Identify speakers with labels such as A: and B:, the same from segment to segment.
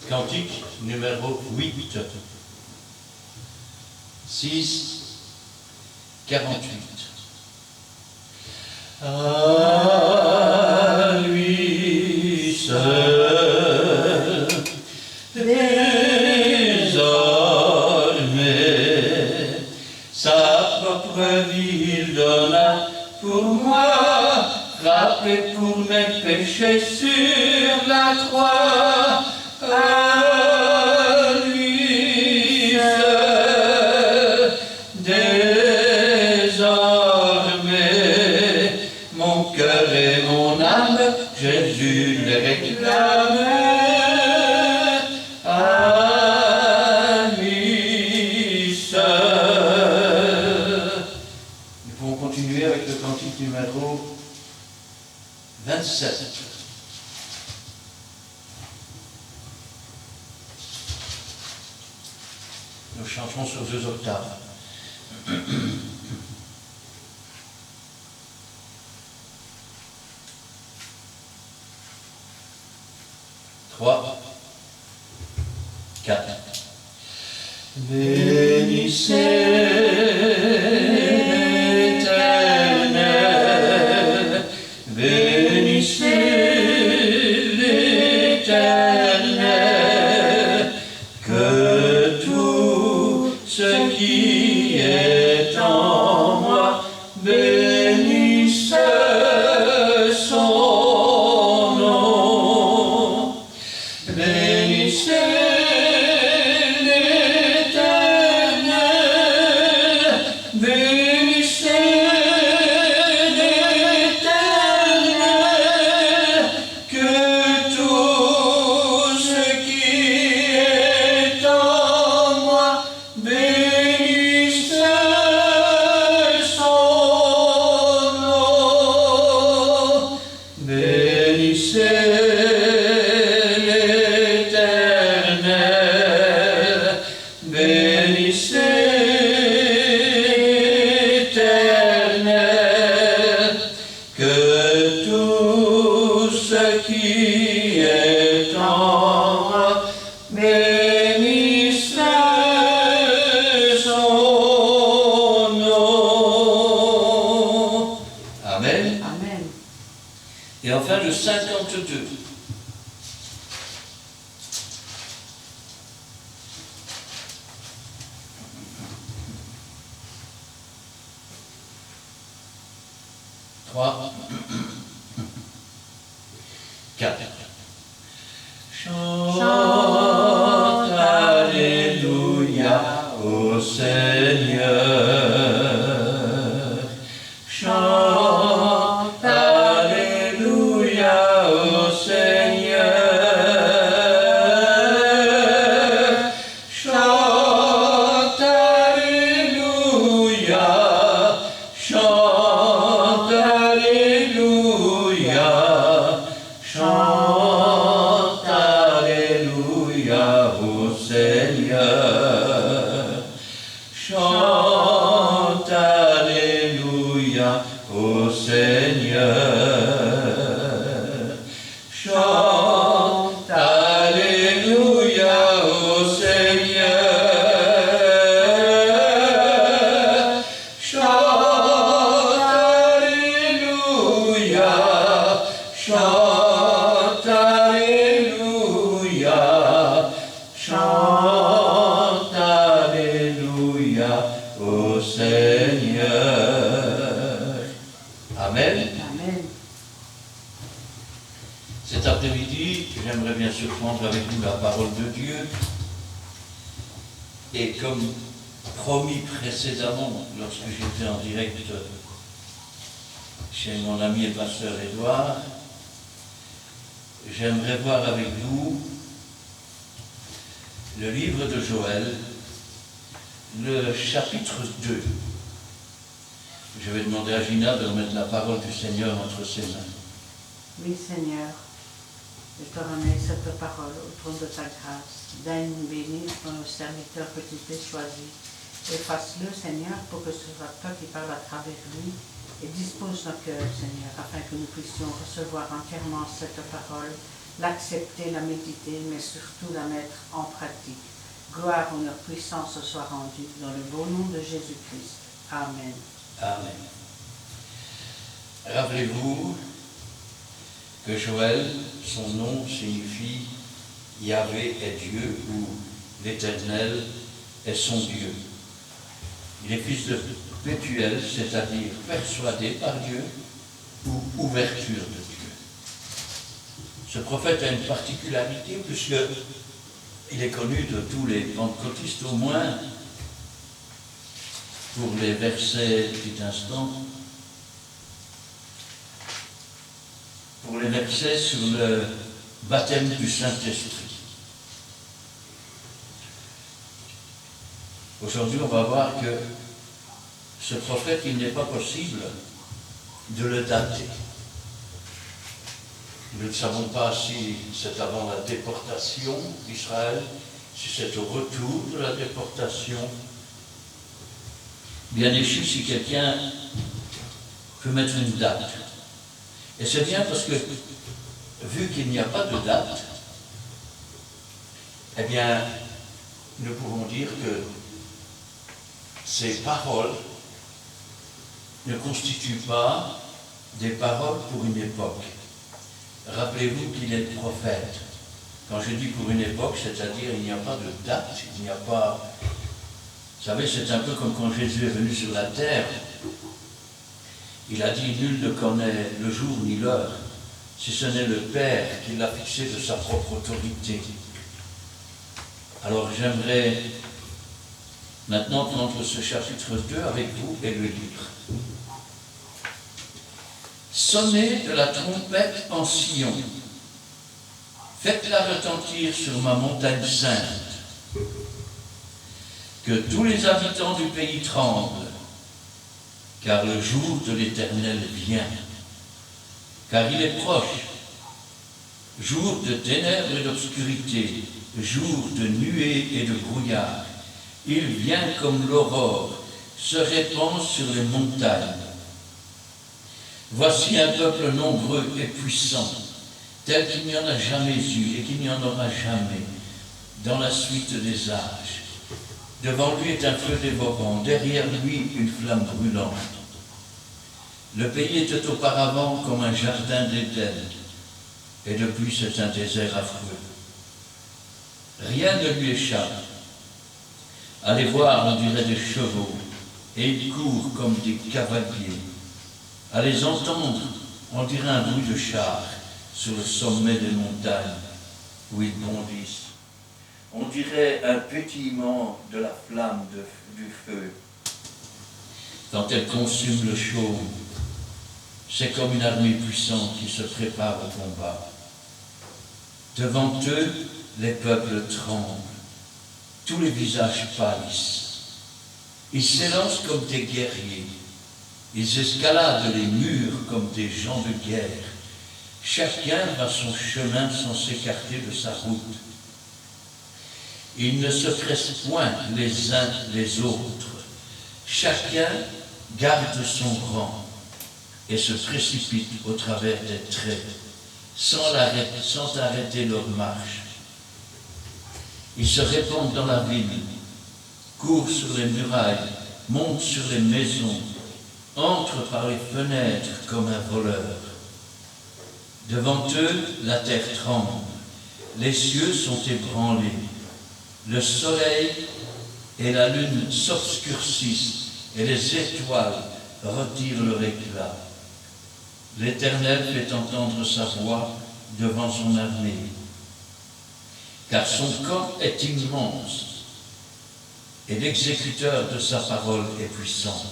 A: Cantique numéro 8. 6, 48. À lui seul, désormais, sa propre vie donna pour moi, frappé pour mes péchés sur la croix. À lui seul, désormais, mon cœur et mon âme, Jésus les réclame. À lui seul. Nous pouvons continuer avec le cantique numéro 27. Nous chanterons sur 2 octaves. Trois, 4. Bénissez l'Éternel, bénissez l'Éternel, que tout ce qui est en moi bénisse son nom. Bénissez l'Éternel, bénissez l'Éternel, que tout ce qui est en moi bénisse son nom. Bénissez l'Éternel, bénissez l'Éternel, que tout ce qui est en moi bénisse son nom. Amen.
B: Amen.
A: Et enfin le 52. Trois, 4. Chante Alléluia au Seigneur. Chante Alléluia au Seigneur. Chante Alléluia. Chante Alléluia. Chante Alléluia au Seigneur. Chante Alléluia au Seigneur. Chante Alléluia au Seigneur. Chante Alléluia. Chante Alléluia. Chante Alléluia au Seigneur. Amen.
B: Amen.
A: Cet après-midi, j'aimerais bien surprendre avec vous la parole de Dieu. Et comme promis précédemment, lorsque j'étais en direct chez mon ami et pasteur Édouard, j'aimerais voir avec vous le livre de Joël, le chapitre 2. Je vais demander à Gina de remettre la parole du Seigneur entre ses mains.
B: Oui, Seigneur, je te remets cette parole au trône de ta grâce. Daigne bénir ton serviteur que tu t'es choisi. Efface-le, Seigneur, pour que ce soit toi qui parles à travers lui. Et dispose nos cœurs, Seigneur, afin que nous puissions recevoir entièrement cette parole l'accepter, la méditer, mais surtout la mettre en pratique. Gloire, honneur, puissance soit rendue dans le beau nom de Jésus-Christ. Amen.
A: Amen. Rappelez-vous que Joël, son nom signifie Yahvé est Dieu ou l'Éternel est son Dieu. Il est fils de Bethuel, c'est-à-dire persuadé par Dieu ou ouverture de Dieu. Ce prophète a une particularité puisqu'il est connu de tous les pentecôtistes, au moins pour les versets, petit instant, pour les versets sur le baptême du Saint-Esprit. Aujourd'hui, on va voir que ce prophète, il n'est pas possible de le dater. Nous ne savons pas si c'est avant la déportation d'Israël, si c'est au retour de la déportation. Bien déchu si quelqu'un peut mettre une date. Et c'est bien parce que, vu qu'il n'y a pas de date, eh bien, nous pouvons dire que ces paroles ne constituent pas des paroles pour une époque. Rappelez-vous qu'il est prophète. Quand je dis pour une époque, c'est-à-dire il n'y a pas de date, il n'y a pas... Vous savez, c'est un peu comme quand Jésus est venu sur la terre. Il a dit, nul ne connaît le jour ni l'heure, si ce n'est le Père qui l'a fixé de sa propre autorité. Alors j'aimerais maintenant prendre ce chapitre 2 avec vous et le lire. Sonnez de la trompette en Sion, faites-la retentir sur ma montagne sainte, que tous les habitants du pays tremblent, car le jour de l'Éternel vient, car il est proche, jour de ténèbres et d'obscurité, jour de nuées et de brouillard. Il vient comme l'aurore, se répand sur les montagnes. Voici un peuple nombreux et puissant, tel qu'il n'y en a jamais eu et qu'il n'y en aura jamais, dans la suite des âges. Devant lui est un feu dévorant, derrière lui une flamme brûlante. Le pays était auparavant comme un jardin d'Éden, et depuis c'est un désert affreux. Rien ne lui échappe. Allez voir, on dirait des chevaux, et ils courent comme des cavaliers. À les entendre, on dirait un bruit de char sur le sommet des montagnes où ils bondissent. On dirait un pétillement de la flamme du feu. Quand elle consume le chaume, c'est comme une armée puissante qui se prépare au combat. Devant eux, les peuples tremblent. Tous les visages pâlissent. Ils s'élancent comme des guerriers. Ils escaladent les murs comme des gens de guerre. Chacun va son chemin sans s'écarter de sa route. Ils ne se pressent point les uns les autres. Chacun garde son rang et se précipite au travers des traits, sans arrêter leur marche. Ils se répandent dans la ville, courent sur les murailles, montent sur les maisons, entrent par les fenêtres comme un voleur. Devant eux, la terre tremble, les cieux sont ébranlés, le soleil et la lune s'obscurcissent et les étoiles retirent leur éclat. L'Éternel fait entendre sa voix devant son armée, car son corps est immense et l'exécuteur de sa parole est puissant.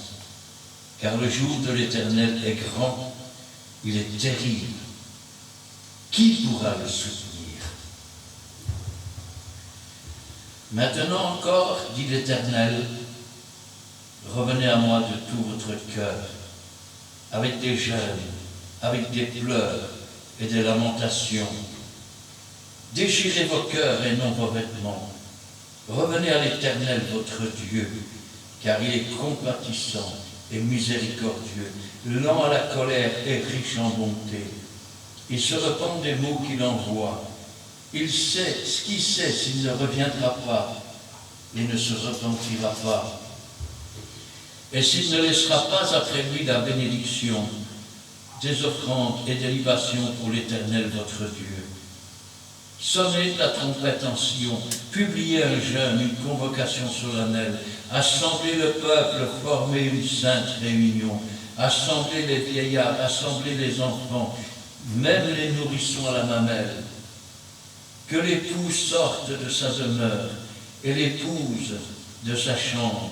A: Car le jour de l'Éternel est grand, il est terrible. Qui pourra le soutenir? Maintenant encore, dit l'Éternel, revenez à moi de tout votre cœur, avec des jeûnes, avec des pleurs et des lamentations. Déchirez vos cœurs et non vos vêtements. Revenez à l'Éternel votre Dieu, car il est compatissant et miséricordieux, lent à la colère et riche en bonté. Il se repent des mots qu'il envoie. Il sait ce qu'il sait s'il ne reviendra pas et ne se repentira pas. Et s'il ne laissera pas après lui la bénédiction, des offrandes et des libations pour l'Éternel votre Dieu. Sonnez de la trompette en Sion, publiez un jeûne, une convocation solennelle, assemblez le peuple, formez une sainte réunion, assemblez les vieillards, assemblez les enfants, même les nourrissons à la mamelle. Que l'époux sorte de sa demeure et l'épouse de sa chambre.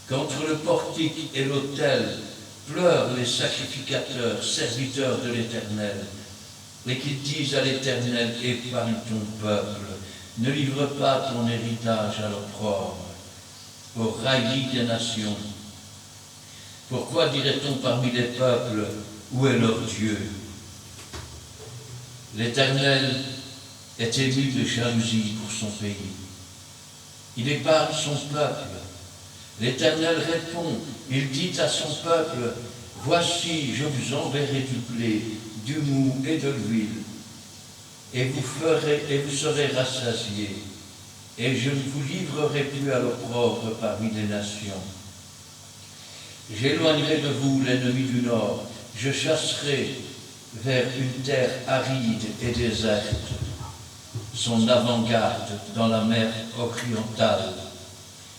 A: Qu'entre le portique et l'autel pleurent les sacrificateurs, serviteurs de l'Éternel, et qu'ils disent à l'Éternel, épargne ton peuple, ne livre pas ton héritage à l'opprobre, aux raillis des nations. Pourquoi dirait-on parmi les peuples, où est leur Dieu? L'Éternel est ému de jalousie pour son pays. Il épargne son peuple. L'Éternel répond, il dit à son peuple, voici, je vous enverrai du blé, du mou et de l'huile, et vous serez rassasiés, et je ne vous livrerai plus à l'opprobre parmi les nations. J'éloignerai de vous l'ennemi du nord, je chasserai vers une terre aride et déserte son avant-garde dans la mer orientale,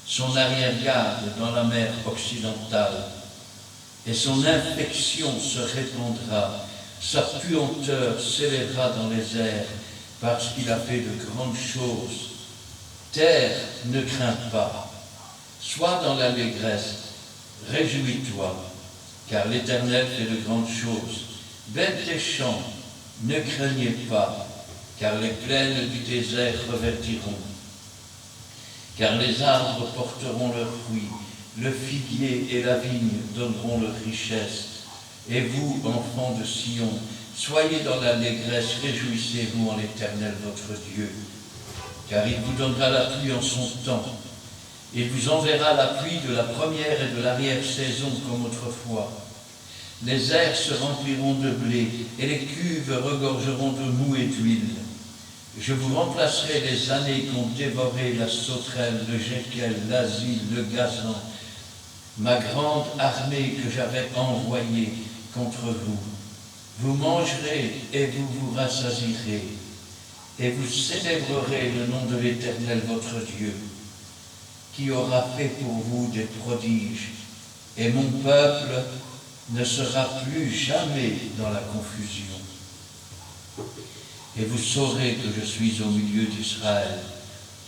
A: son arrière-garde dans la mer occidentale, et son infection se répandra, sa puanteur s'élèvera dans les airs, parce qu'il a fait de grandes choses. Terre, ne crains pas, sois dans l'allégresse, réjouis-toi, car l'Éternel fait de grandes choses. Bêtes des champs, ne craignez pas, car les plaines du désert reverdiront. Car les arbres porteront leurs fruits, le figuier et la vigne donneront leur richesse. Et vous, enfants de Sion, soyez dans l'allégresse, réjouissez-vous en l'Éternel votre Dieu. Car il vous donnera la pluie en son temps. Il vous enverra la pluie de la première et de l'arrière-saison comme autrefois. Les airs se rempliront de blé, et les cuves regorgeront de mou et d'huile. Je vous remplacerai les années qu'ont dévoré la sauterelle, le jequel, l'asile, le gazan, ma grande armée que j'avais envoyée contre vous. Vous mangerez et vous vous rassasierez, et vous célébrerez le nom de l'Éternel votre Dieu, qui aura fait pour vous des prodiges, et mon peuple ne sera plus jamais dans la confusion. Et vous saurez que je suis au milieu d'Israël,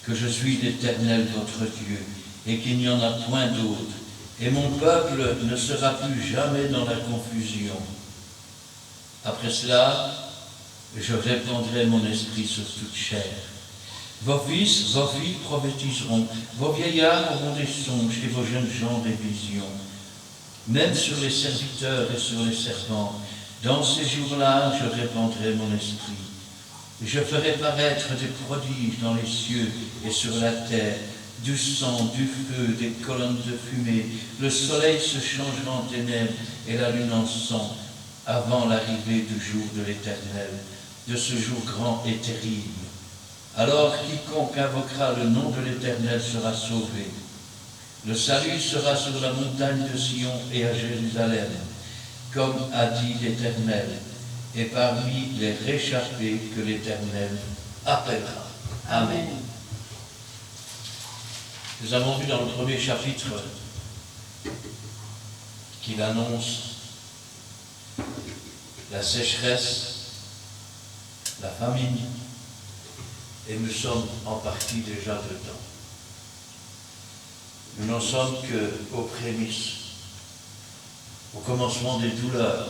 A: que je suis l'Éternel votre Dieu, et qu'il n'y en a point d'autre. Et mon peuple ne sera plus jamais dans la confusion. Après cela, je répandrai mon esprit sur toute chair. Vos fils, vos filles prophétiseront, vos vieillards auront des songes, et vos jeunes gens des visions. Même sur les serviteurs et sur les servants, dans ces jours-là, je répandrai mon esprit. Je ferai paraître des prodiges dans les cieux et sur la terre, du sang, du feu, des colonnes de fumée. Le soleil se changera en ténèbres et la lune en sang, avant l'arrivée du jour de l'Éternel, de ce jour grand et terrible. Alors quiconque invoquera le nom de l'Éternel sera sauvé. Le salut sera sur la montagne de Sion et à Jérusalem, comme a dit l'Éternel, et parmi les réchappés que l'Éternel appellera. Amen. Nous avons vu dans le premier chapitre qu'il annonce la sécheresse, la famine, et nous sommes en partie déjà dedans. Nous n'en sommes qu'aux prémices, au commencement des douleurs.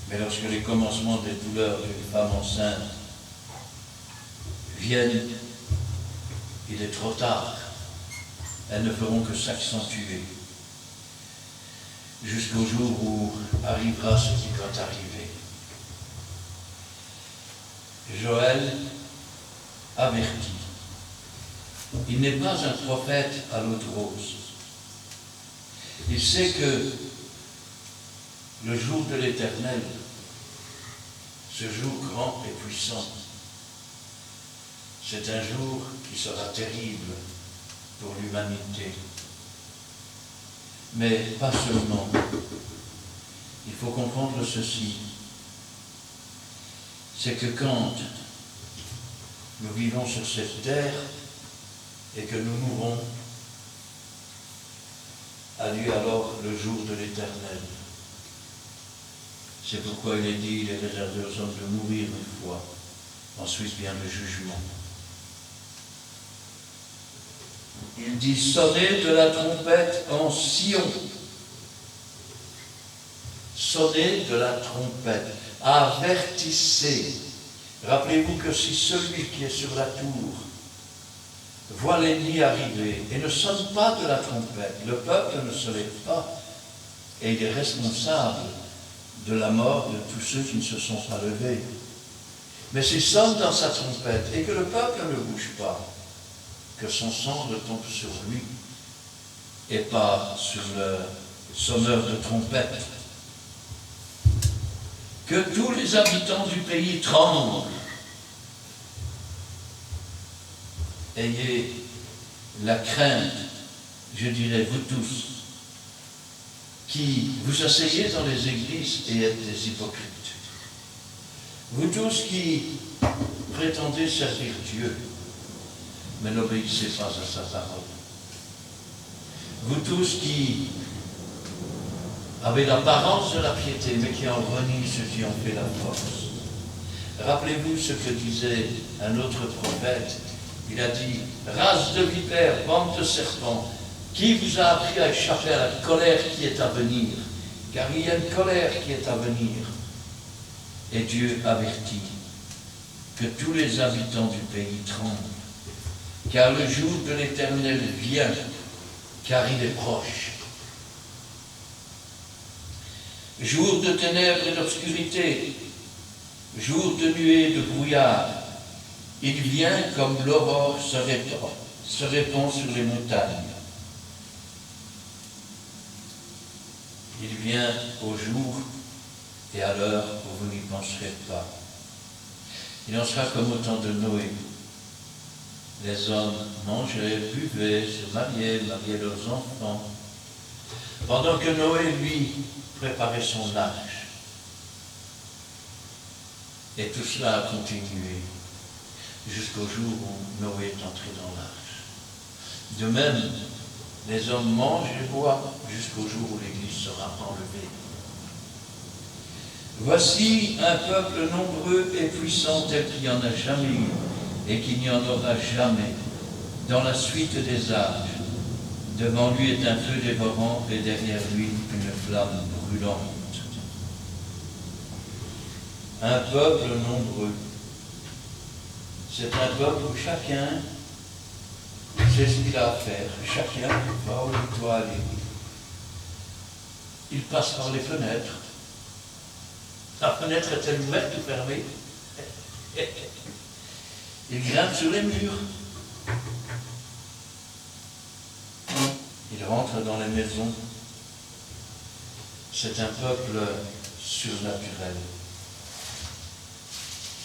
A: Mais lorsque les commencements des douleurs d'une femme enceinte viennent, il est trop tard. Elles ne feront que s'accentuer jusqu'au jour où arrivera ce qui doit arriver. Joël avertit. Il n'est pas un prophète à l'eau de rose. Il sait que le jour de l'Éternel ce jour grand et puissant. C'est un jour qui sera terrible pour l'humanité. Mais pas seulement. Il faut comprendre ceci. C'est que quand nous vivons sur cette terre et que nous mourrons, a lieu alors le jour de l'Éternel. C'est pourquoi il est dit, il est réservé aux hommes de mourir une fois, ensuite vient le jugement. Il dit, sonnez de la trompette en Sion. Sonnez de la trompette, avertissez. Rappelez-vous que si celui qui est sur la tour voit l'ennemi arriver et ne sonne pas de la trompette, le peuple ne se lève pas et il est responsable de la mort de tous ceux qui ne se sont pas levés. Mais s'il sonne dans sa trompette et que le peuple ne bouge pas, que son sang retombe sur lui et pas sur le sonneur de trompette. Que tous les habitants du pays tremblent. Ayez la crainte, je dirais vous tous, qui vous asseyez dans les églises et êtes des hypocrites. Vous tous qui prétendez servir Dieu, mais n'obéissez pas à sa parole. Vous tous qui avez l'apparence de la piété, mais qui en renient ceux qui ont fait la force. Rappelez-vous ce que disait un autre prophète. Il a dit, race de vipères, bande de serpents, qui vous a appris à échapper à la colère qui est à venir? Car il y a une colère qui est à venir. Et Dieu avertit que tous les habitants du pays tremblent. Car le jour de l'Éternel vient, car il est proche. Jour de ténèbres et d'obscurité, jour de nuée et de brouillard, il vient comme l'aurore se répand sur les montagnes. Il vient au jour et à l'heure où vous n'y penserez pas. Il en sera comme au temps de Noé. Les hommes mangeaient, buvaient, se mariaient leurs enfants, pendant que Noé, lui, préparait son arche. Et tout cela a continué jusqu'au jour où Noé est entré dans l'arche. De même, les hommes mangent et boivent jusqu'au jour où l'Église sera enlevée. Voici un peuple nombreux et puissant tel qu'il n'y en a jamais eu et qu'il n'y en aura jamais dans la suite des âges. Devant lui est un feu dévorant et derrière lui une flamme brûlante. Un peuple nombreux. C'est un peuple où chacun sait ce qu'il a à faire. Chacun va où il doit aller. Il passe par les fenêtres. La fenêtre est-elle ouverte ou fermée? Il grimpe sur les murs. Il rentre dans les maisons. C'est un peuple surnaturel.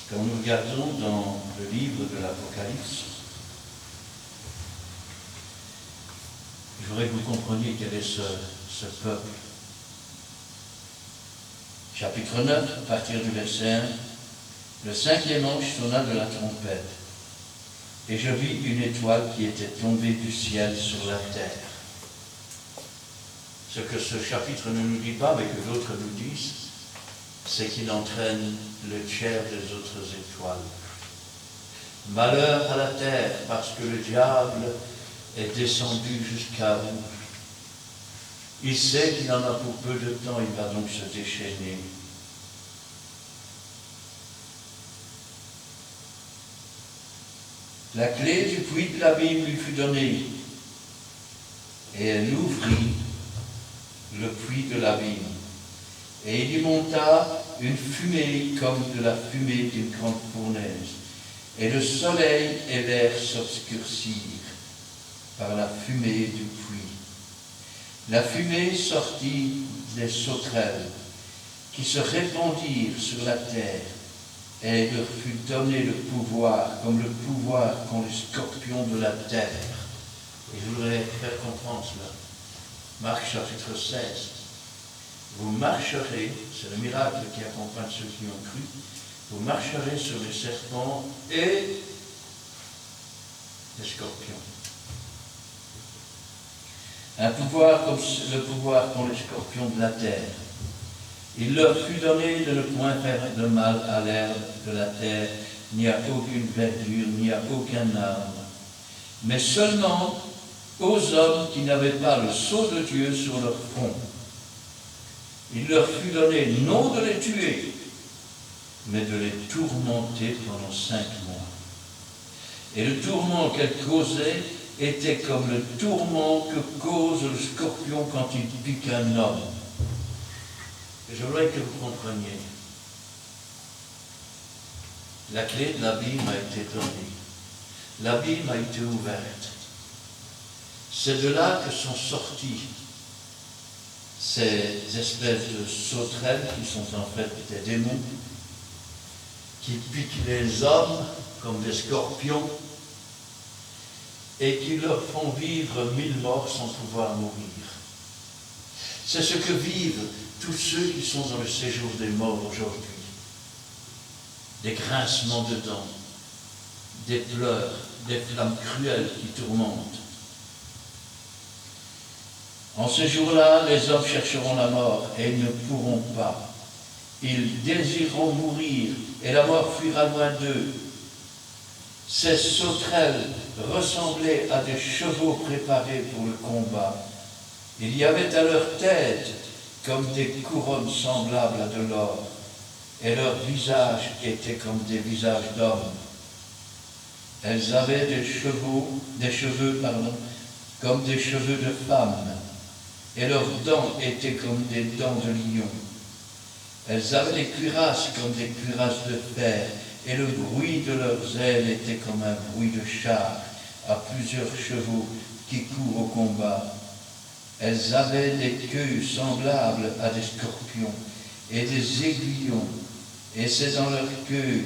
A: Quand nous regardons dans le livre de l'Apocalypse, je voudrais que vous compreniez quel est ce peuple. Chapitre 9, à partir du verset 1, le 5e ange sonna de la trompette, et je vis une étoile qui était tombée du ciel sur la terre. Ce que ce chapitre ne nous dit pas, mais que d'autres nous disent, c'est qu'il entraîne le tiers des autres étoiles. Malheur à la terre, parce que le diable est descendu jusqu'à vous. Il sait qu'il en a pour peu de temps, il va donc se déchaîner. La clé du puits de l'abîme lui fut donnée, et elle ouvrit le puits de l'abîme. Et il y monta une fumée comme de la fumée d'une grande fournaise. Et le soleil et l'air s'obscurcirent par la fumée du puits. La fumée sortit des sauterelles qui se répandirent sur la terre, et il leur fut donné le pouvoir, comme le pouvoir qu'ont les scorpions de la terre. Et je voudrais faire comprendre cela. Marc chapitre 16. Vous marcherez, c'est le miracle qui accompagne ceux qui ont cru, vous marcherez sur les serpents et les scorpions. Un pouvoir comme le pouvoir qu'ont les scorpions de la terre. Il leur fut donné de ne point faire de mal à l'herbe de la terre, ni à aucune verdure, ni à aucun arbre, mais seulement aux hommes qui n'avaient pas le sceau de Dieu sur leur front. Il leur fut donné non de les tuer, mais de les tourmenter pendant 5 mois. Et le tourment qu'elle causait était comme le tourment que cause le scorpion quand il pique un homme. Et je voudrais que vous compreniez. La clé de l'abîme a été donnée. L'abîme a été ouverte. C'est de là que sont sortis ces espèces de sauterelles qui sont en fait des démons, qui piquent les hommes comme des scorpions et qui leur font vivre 1000 morts sans pouvoir mourir. C'est ce que vivent tous ceux qui sont dans le séjour des morts aujourd'hui. Des grincements de dents, des pleurs, des flammes cruelles qui tourmentent. En ce jour-là, les hommes chercheront la mort et ils ne pourront pas. Ils désireront mourir et la mort fuira loin d'eux. Ces sauterelles ressemblaient à des chevaux préparés pour le combat. Il y avait à leur tête comme des couronnes semblables à de l'or, et leurs visages étaient comme des visages d'hommes. Elles avaient des cheveux, comme des cheveux de femmes, et leurs dents étaient comme des dents de lion. Elles avaient des cuirasses comme des cuirasses de fer, et le bruit de leurs ailes était comme un bruit de char à plusieurs chevaux qui courent au combat. Elles avaient des queues semblables à des scorpions et des aiguillons, et c'est dans leur queue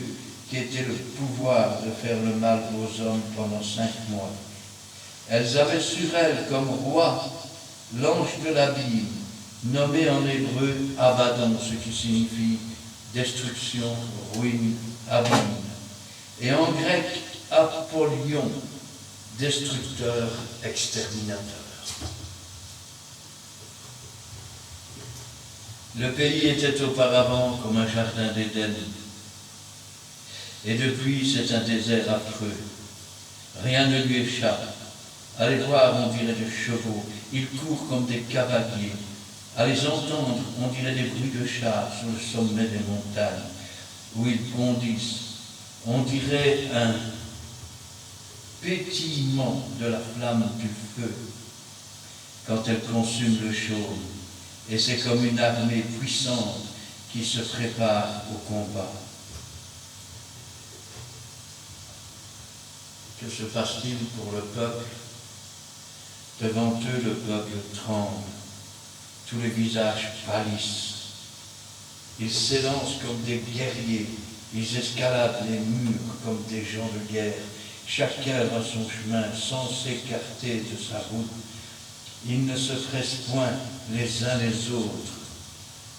A: qu'était le pouvoir de faire le mal aux hommes pendant 5 mois. Elles avaient sur elles comme roi l'ange de l'abîme, nommé en hébreu Abaddon, ce qui signifie destruction, ruine, abîme, et en grec Apollyon, destructeur, exterminateur. Le pays était auparavant comme un jardin d'Éden, et depuis c'est un désert affreux. Rien ne lui échappe. À les voir, on dirait des chevaux, ils courent comme des cavaliers. À les entendre, on dirait des bruits de chars sur le sommet des montagnes, où ils bondissent. On dirait un pétillement de la flamme du feu quand elle consume le chaume. Et c'est comme une armée puissante qui se prépare au combat. Que se passe-t-il pour le peuple? Devant eux, le peuple tremble. Tous les visages pâlissent. Ils s'élancent comme des guerriers. Ils escaladent les murs comme des gens de guerre. Chacun va son chemin sans s'écarter de sa route. Ils ne se pressent point les uns les autres.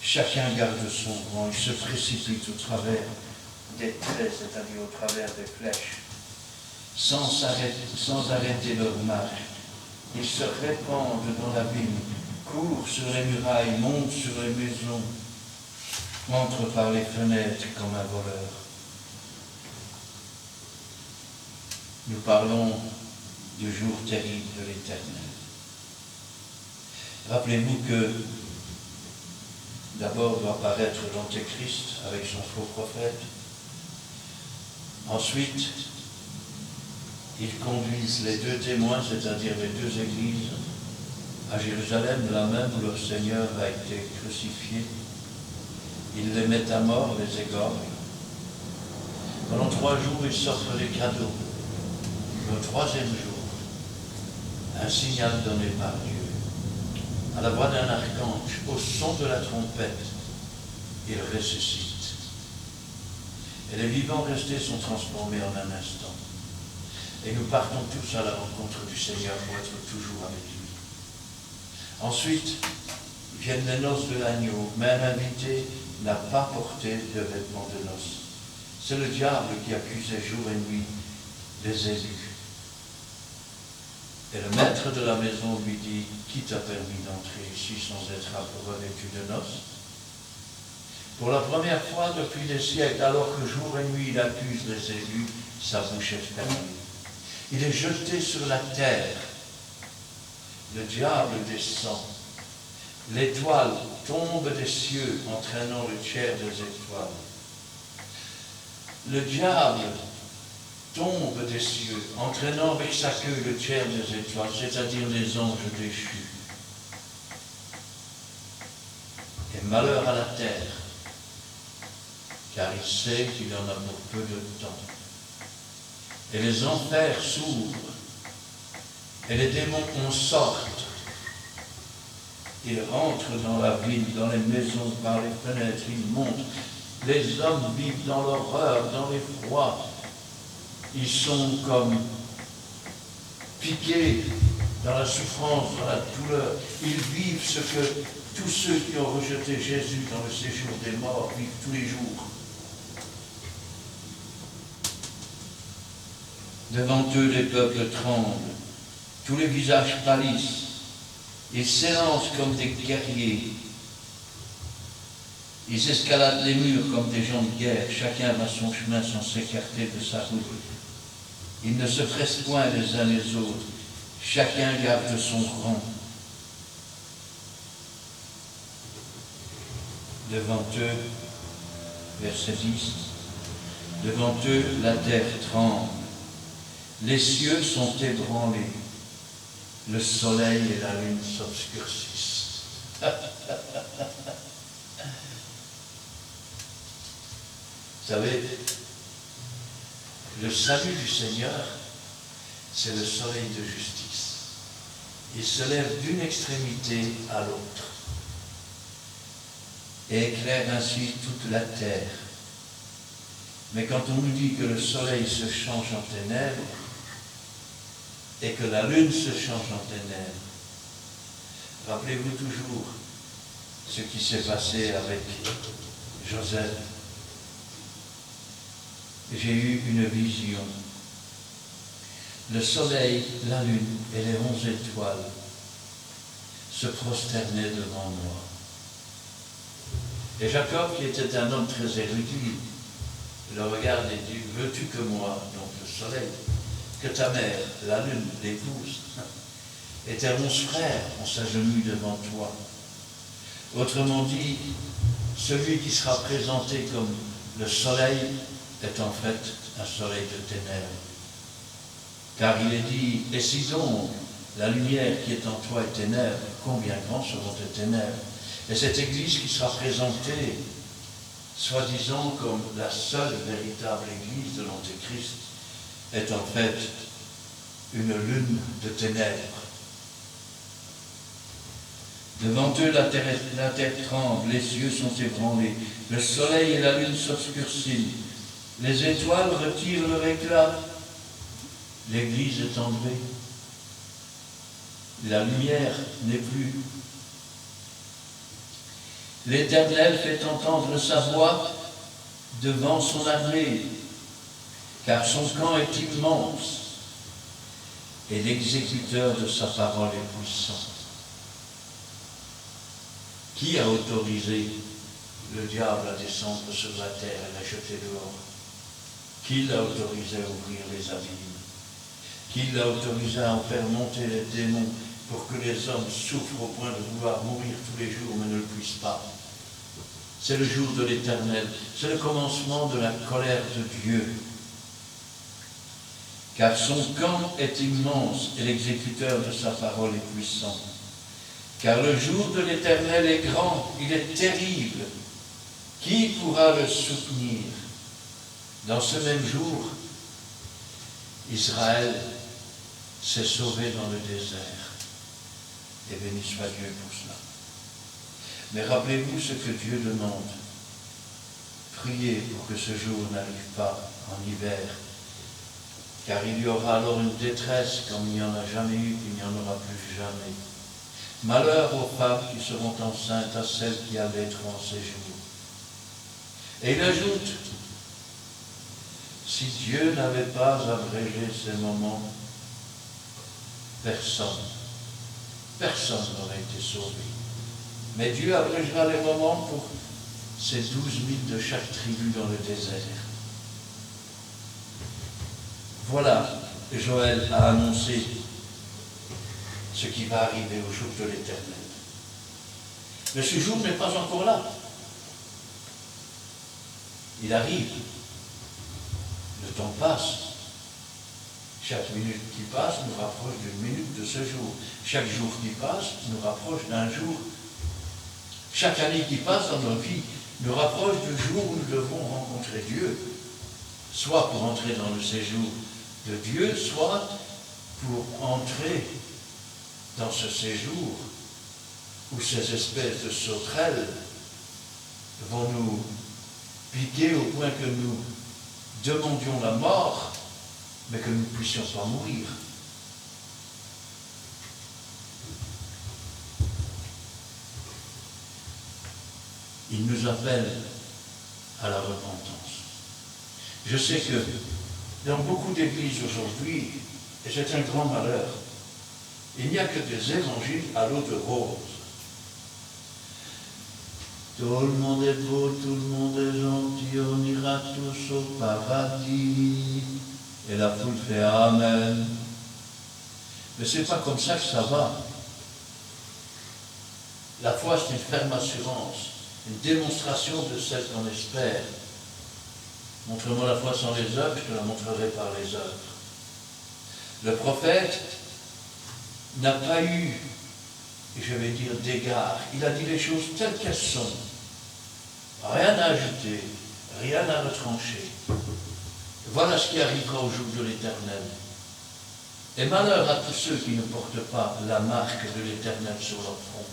A: Chacun garde son rang. Ils se précipitent au travers des traits, c'est-à-dire au travers des flèches, sans arrêter leur marche. Ils se répandent dans l'abîme, courent sur les murailles, montent sur les maisons, entrent par les fenêtres comme un voleur. Nous parlons du jour terrible de l'Éternel. Rappelez-vous que d'abord doit apparaître l'Antéchrist avec son faux prophète. Ensuite, ils conduisent les 2 témoins, c'est-à-dire les 2 églises, à Jérusalem, là même où leur Seigneur a été crucifié. Ils les mettent à mort, les égorgent. Pendant 3 jours, ils sortent des cadeaux. Le 3e jour, un signal donné par Dieu, à la voix d'un archange, au son de la trompette, ils ressuscitent. Et les vivants restés sont transformés en un instant. Et nous partons tous à la rencontre du Seigneur pour être toujours avec lui. Ensuite, viennent les noces de l'agneau, mais un invité n'a pas porté de vêtements de noces. C'est le diable qui accusait jour et nuit les élus. Et le maître de la maison lui dit, qui t'a permis d'entrer ici sans être revêtu de noces? Pour la première fois depuis des siècles, alors que jour et nuit il accuse les élus, sa bouche est fermée. Il est jeté sur la terre. Le diable descend. L'étoile tombe des cieux, entraînant le tiers des étoiles. Le diable tombe des cieux, entraînant avec sa queue le tiers des étoiles, c'est-à-dire les anges déchus. Et malheur à la terre, car il sait qu'il en a pour peu de temps. Et les enfers s'ouvrent, et les démons en sortent. Ils rentrent dans la ville, dans les maisons, par les fenêtres, ils montent. Les hommes vivent dans l'horreur, dans l'effroi. Ils sont comme piqués dans la souffrance, dans la douleur. Ils vivent ce que tous ceux qui ont rejeté Jésus dans le séjour des morts vivent tous les jours. Devant eux, les peuples tremblent, tous les visages pâlissent. Ils s'élancent comme des guerriers. Ils escaladent les murs comme des gens de guerre. Chacun va son chemin sans s'écarter de sa route. Ils ne se pressent point les uns les autres. Chacun garde son rang. Devant eux, verset 10, devant eux, la terre tremble. Les cieux sont ébranlés. Le soleil et la lune s'obscurcissent. Vous savez, le salut du Seigneur, c'est le soleil de justice. Il se lève d'une extrémité à l'autre et éclaire ainsi toute la terre. Mais quand on nous dit que le soleil se change en ténèbres, et que la lune se change en ténèbres. Rappelez-vous toujours ce qui s'est passé avec Joseph. J'ai eu une vision. Le soleil, la lune et les 11 étoiles se prosternaient devant moi. Et Jacob, qui était un homme très érudit, le regarde et dit, veux-tu que moi, donc le soleil, que ta mère, la lune, l'épouse, et tes 11 frères, on s'agenouille devant toi. Autrement dit, celui qui sera présenté comme le soleil est en fait un soleil de ténèbres. Car il est dit, et si donc la lumière qui est en toi est ténèbres, combien grands seront tes ténèbres? Et cette Église qui sera présentée, soi-disant comme la seule véritable Église de l'Antéchrist, est en fait une lune de ténèbres. Devant eux, la terre tremble, les cieux sont ébranlés, le soleil et la lune s'obscurcissent, les étoiles retirent leur éclat, l'Église est enlevée, la lumière n'est plus. L'Éternel fait entendre sa voix devant son armée, car son camp est immense, et l'exécuteur de sa parole est puissant. Qui a autorisé le diable à descendre sur la terre et la jeter dehors? Qui l'a autorisé à ouvrir les abîmes? Qui l'a autorisé à en faire monter les démons pour que les hommes souffrent au point de vouloir mourir tous les jours mais ne le puissent pas? C'est le jour de l'Éternel, c'est le commencement de la colère de Dieu. Car son camp est immense et l'exécuteur de sa parole est puissant. Car le jour de l'Éternel est grand, il est terrible. Qui pourra le soutenir? Dans ce même jour, Israël s'est sauvé dans le désert. Et béni soit Dieu pour cela. Mais rappelez-vous ce que Dieu demande. priez pour que ce jour n'arrive pas en hiver, car il y aura alors une détresse comme il n'y en a jamais eu, qu'il n'y en aura plus jamais. Malheur aux femmes qui seront enceintes, à celles qui allaiteront en ces jours. Et il ajoute, si Dieu n'avait pas abrégé ces moments, personne n'aurait été sauvé. Mais Dieu abrégera les moments pour ces 12 000 de chaque tribu dans le désert. Voilà, Joël a annoncé ce qui va arriver au jour de l'Éternel. Mais ce jour n'est pas encore là. Il arrive. Le temps passe. Chaque minute qui passe nous rapproche d'une minute de ce jour. Chaque jour qui passe nous rapproche d'un jour. Chaque année qui passe dans nos vies nous rapproche du jour où nous devons rencontrer Dieu. Soit pour entrer dans le séjour de Dieu, soit pour entrer dans ce séjour où ces espèces de sauterelles vont nous piquer au point que nous demandions la mort, mais que nous ne puissions pas mourir. Il nous appelle à la repentance. Je sais que dans beaucoup d'églises aujourd'hui, et c'est un grand malheur, il n'y a que des évangiles à l'eau de rose. Tout le monde est beau, tout le monde est gentil, on ira tous au paradis. Et la foule fait Amen. Mais c'est pas comme ça que ça va. La foi, c'est une ferme assurance, une démonstration de celle qu'on espère. Montre-moi la foi sans les œuvres, je te la montrerai par les œuvres. Le prophète n'a pas eu, je vais dire, d'égard. Il a dit les choses telles qu'elles sont. Rien à ajouter, rien à retrancher. Voilà ce qui arrivera au jour de l'Éternel. Et malheur à tous ceux qui ne portent pas la marque de l'Éternel sur leur front.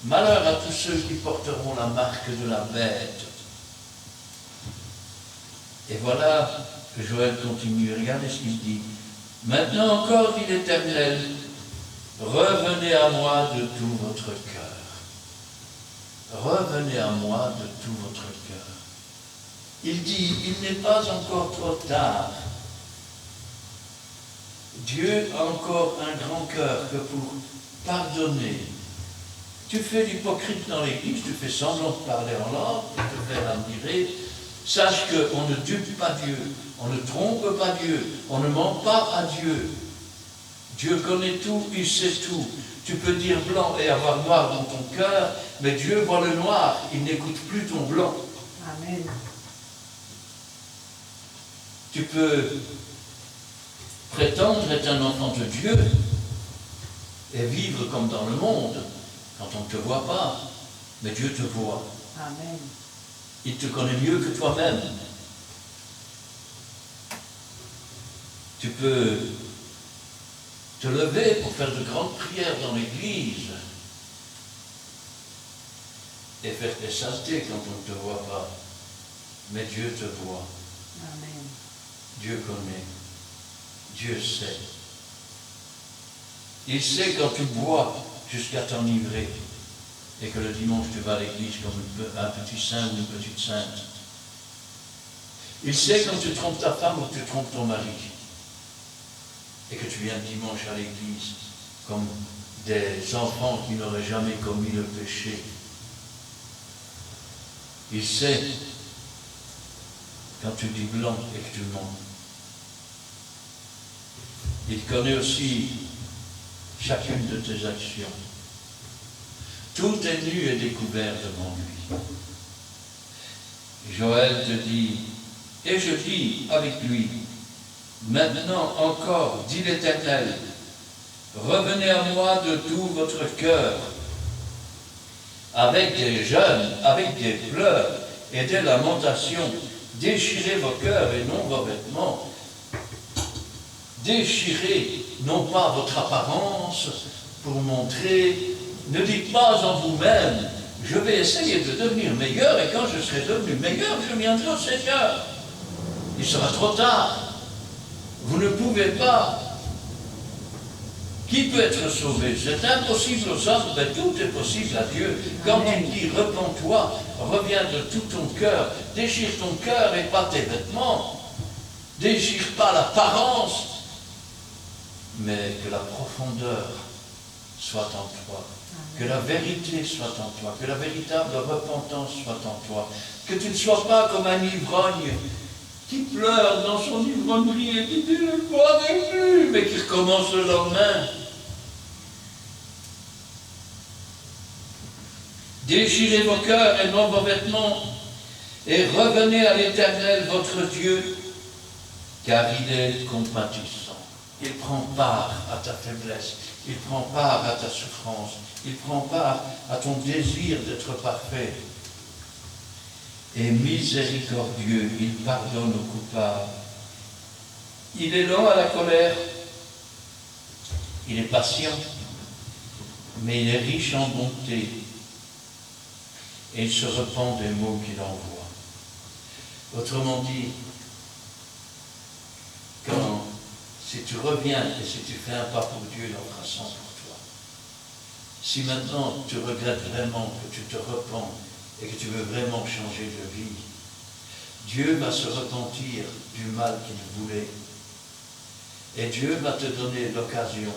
A: Malheur à tous ceux qui porteront la marque de la bête. Et voilà que Joël continue. Regardez ce qu'il dit. Maintenant encore, dit l'Éternel, revenez à moi de tout votre cœur. Revenez à moi de tout votre cœur. Il dit, il n'est pas encore trop tard. Dieu a encore un grand cœur que pour pardonner. Tu fais l'hypocrite dans l'église, tu fais semblant de parler en langue, de te faire admirer. Sache qu'on ne dupe pas Dieu, on ne trompe pas Dieu, on ne ment pas à Dieu. Dieu connaît tout, il sait tout. Tu peux dire blanc et avoir noir dans ton cœur, mais Dieu voit le noir, il n'écoute plus ton blanc.
B: Amen.
A: Tu peux prétendre être un enfant de Dieu et vivre comme dans le monde, quand on ne te voit pas, mais Dieu te voit.
B: Amen.
A: Il te connaît mieux que toi-même. Tu peux te lever pour faire de grandes prières dans l'église et faire tes saletés quand on ne te voit pas. Mais Dieu te voit.
B: Amen.
A: Dieu connaît. Dieu sait. Il sait quand tu bois jusqu'à t'enivrer et que le dimanche tu vas à l'église comme un petit saint ou une petite sainte. Il sait quand tu trompes ta femme ou que tu trompes ton mari et que tu viens dimanche à l'église comme des enfants qui n'auraient jamais commis le péché. Il sait quand tu dis blanc et que tu mens. Il connaît aussi chacune de tes actions. Tout est nu et découvert devant lui. Joël te dit, et je dis avec lui, maintenant encore, dit l'Éternel, revenez à moi de tout votre cœur, avec des jeûnes, avec des pleurs et des lamentations, déchirez vos cœurs et non vos vêtements. Déchirez non pas votre apparence pour montrer, ne dites pas en vous-même, je vais essayer de devenir meilleur, et quand je serai devenu meilleur, je viendrai au Seigneur. Il sera trop tard. Vous ne pouvez pas. Qui peut être sauvé? C'est impossible aux hommes, mais tout est possible à Dieu. Quand il dit « repens-toi, reviens de tout ton cœur, déchire ton cœur et pas tes vêtements, déchire pas l'apparence, mais que la profondeur soit en toi, que la vérité soit en toi, que la véritable repentance soit en toi, que tu ne sois pas comme un ivrogne qui pleure dans son ivrognerie et qui dit « je ne boirai plus », mais qui recommence le lendemain. Déchirez vos cœurs et non vos vêtements, et revenez à l'Éternel votre Dieu, car il est compatissant. Il prend part à ta faiblesse, il prend part à ta souffrance, il prend part à ton désir d'être parfait. Et miséricordieux, il pardonne aux coupables. Il est lent à la colère, il est patient, mais il est riche en bonté. Et il se repent des mots qu'il envoie. Autrement dit, si tu reviens et si tu fais un pas pour Dieu, il en fera 100 pour toi. Si maintenant tu regrettes vraiment, que tu te repens et que tu veux vraiment changer de vie, Dieu va se repentir du mal qu'il voulait. Et Dieu va te donner l'occasion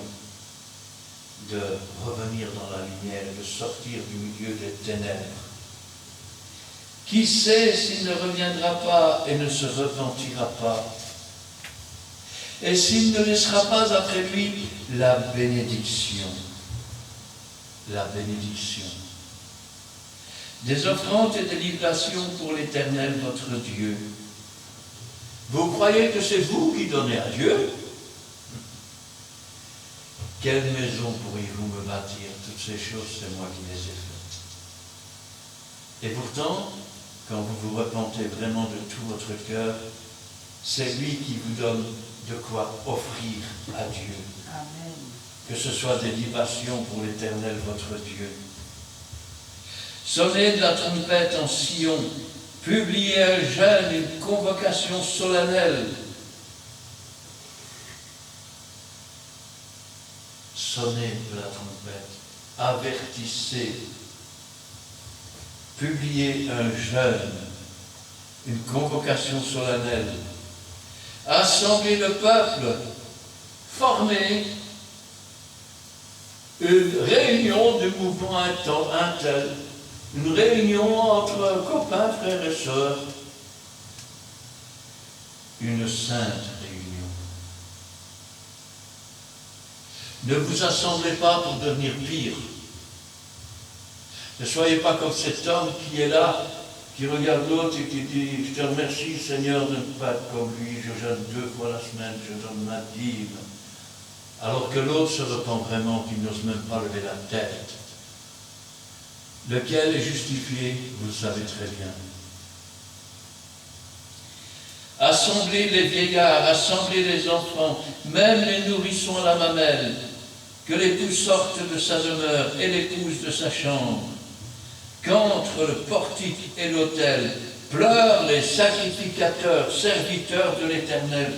A: de revenir dans la lumière, de sortir du milieu des ténèbres. Qui sait s'il ne reviendra pas et ne se repentira pas? Et s'il ne laissera pas après lui la bénédiction. La bénédiction. Des offrandes et des libations pour l'Éternel votre Dieu. Vous croyez que c'est vous qui donnez à Dieu? Quelle maison pourriez-vous me bâtir? Toutes ces choses, c'est moi qui les ai faites. Et pourtant, quand vous vous repentez vraiment de tout votre cœur, c'est lui qui vous donne de quoi offrir à Dieu.
B: Amen.
A: Que ce soit des libations pour l'Éternel votre Dieu. Sonnez de la trompette en Sion, publiez un jeûne, une convocation solennelle. Sonnez de la trompette, avertissez, publiez un jeûne, une convocation solennelle. Assemblez le peuple, formez une réunion de mouvement un tel, une réunion entre copains, frères et sœurs, une sainte réunion. Ne vous assemblez pas pour devenir pire. Ne soyez pas comme cet homme qui est là, qui regarde l'autre et qui dit « Je te remercie Seigneur de ne pas être comme lui, je jeûne 2 fois la semaine, je donne ma dîme. » Alors que l'autre se repent vraiment, qu'il n'ose même pas lever la tête. Lequel est justifié, vous le savez très bien. Assemblez les vieillards, assemblez les enfants, même les nourrissons à la mamelle, que l'époux sorte de sa demeure et l'épouse de sa chambre. Qu'entre le portique et l'autel pleurent les sacrificateurs, serviteurs de l'Éternel,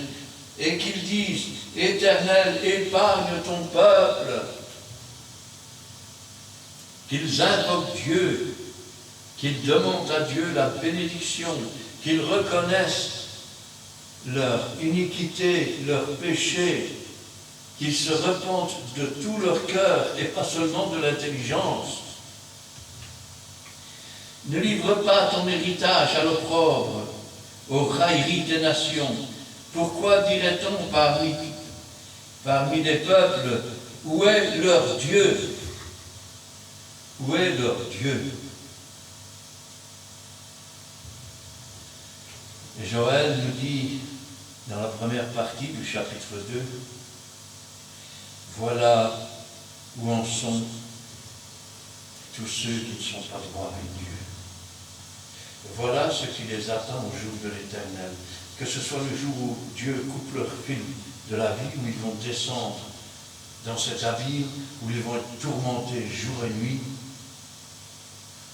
A: et qu'ils disent « Éternel, épargne ton peuple ». Qu'ils invoquent Dieu, qu'ils demandent à Dieu la bénédiction, qu'ils reconnaissent leur iniquité, leur péché, qu'ils se repentent de tout leur cœur et pas seulement de l'intelligence. Ne livre pas ton héritage à l'opprobre, aux railleries des nations. Pourquoi dirait-on parmi les peuples, où est leur Dieu? Où est leur Dieu? Et Joël nous dit, dans la première partie du chapitre 2, voilà où en sont tous ceux qui ne sont pas droits avec Dieu. Voilà ce qui les attend au jour de l'Éternel. Que ce soit le jour où Dieu coupe leur fil de la vie, où ils vont descendre dans cet abîme, où ils vont être tourmentés jour et nuit,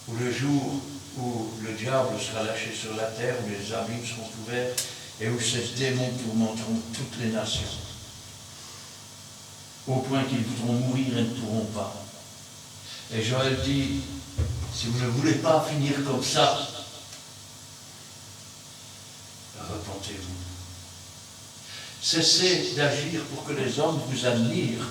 A: ou le jour où le diable sera lâché sur la terre, où les abîmes seront ouverts, et où ces démons tourmenteront toutes les nations, au point qu'ils voudront mourir et ne pourront pas. Et Joël dit, si vous ne voulez pas finir comme ça, repentez-vous. Cessez d'agir pour que les hommes vous admirent.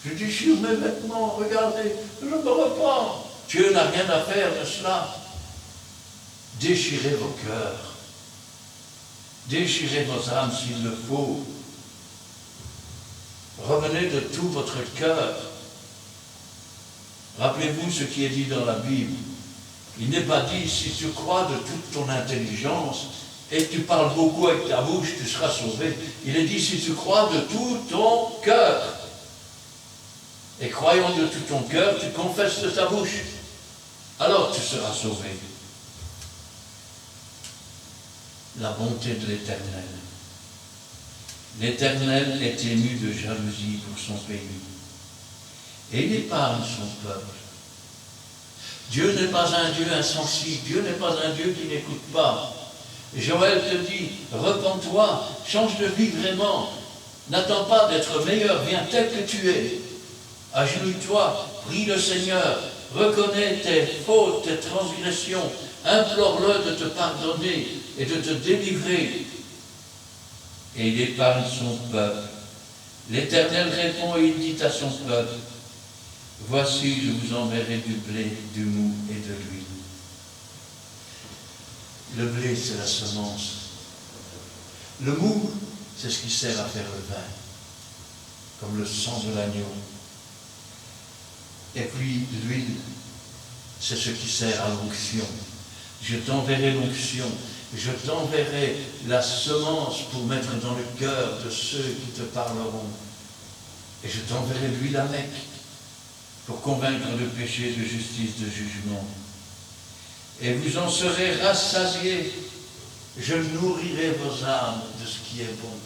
A: Je déchire mes vêtements, regardez, je me repens. Dieu n'a rien à faire de cela. Déchirez vos cœurs. Déchirez vos âmes s'il le faut. Revenez de tout votre cœur. Rappelez-vous ce qui est dit dans la Bible. Il n'est pas dit, si tu crois de toute ton intelligence et que tu parles beaucoup avec ta bouche, tu seras sauvé. Il est dit, si tu crois de tout ton cœur. Et croyant de tout ton cœur, tu confesses de ta bouche. Alors tu seras sauvé. La bonté de l'Éternel. L'Éternel est ému de jalousie pour son pays. Et il épargne son peuple. Dieu n'est pas un Dieu insensible. Dieu n'est pas un Dieu qui n'écoute pas. Joël te dit, repens-toi, change de vie vraiment. N'attends pas d'être meilleur, viens tel que tu es. Agenouille-toi, prie le Seigneur, reconnais tes fautes, tes transgressions, implore-le de te pardonner et de te délivrer. Et il épargne son peuple. L'Éternel répond et il dit à son peuple, voici, je vous enverrai du blé, du mou et de l'huile. Le blé, c'est la semence. Le mou, c'est ce qui sert à faire le vin, comme le sang de l'agneau. Et puis l'huile, c'est ce qui sert à l'onction. Je t'enverrai l'onction, je t'enverrai la semence pour mettre dans le cœur de ceux qui te parleront. Et je t'enverrai l'huile avec, pour convaincre de péché, de justice, de jugement. Et vous en serez rassasiés. Je nourrirai vos âmes de ce qui est bon.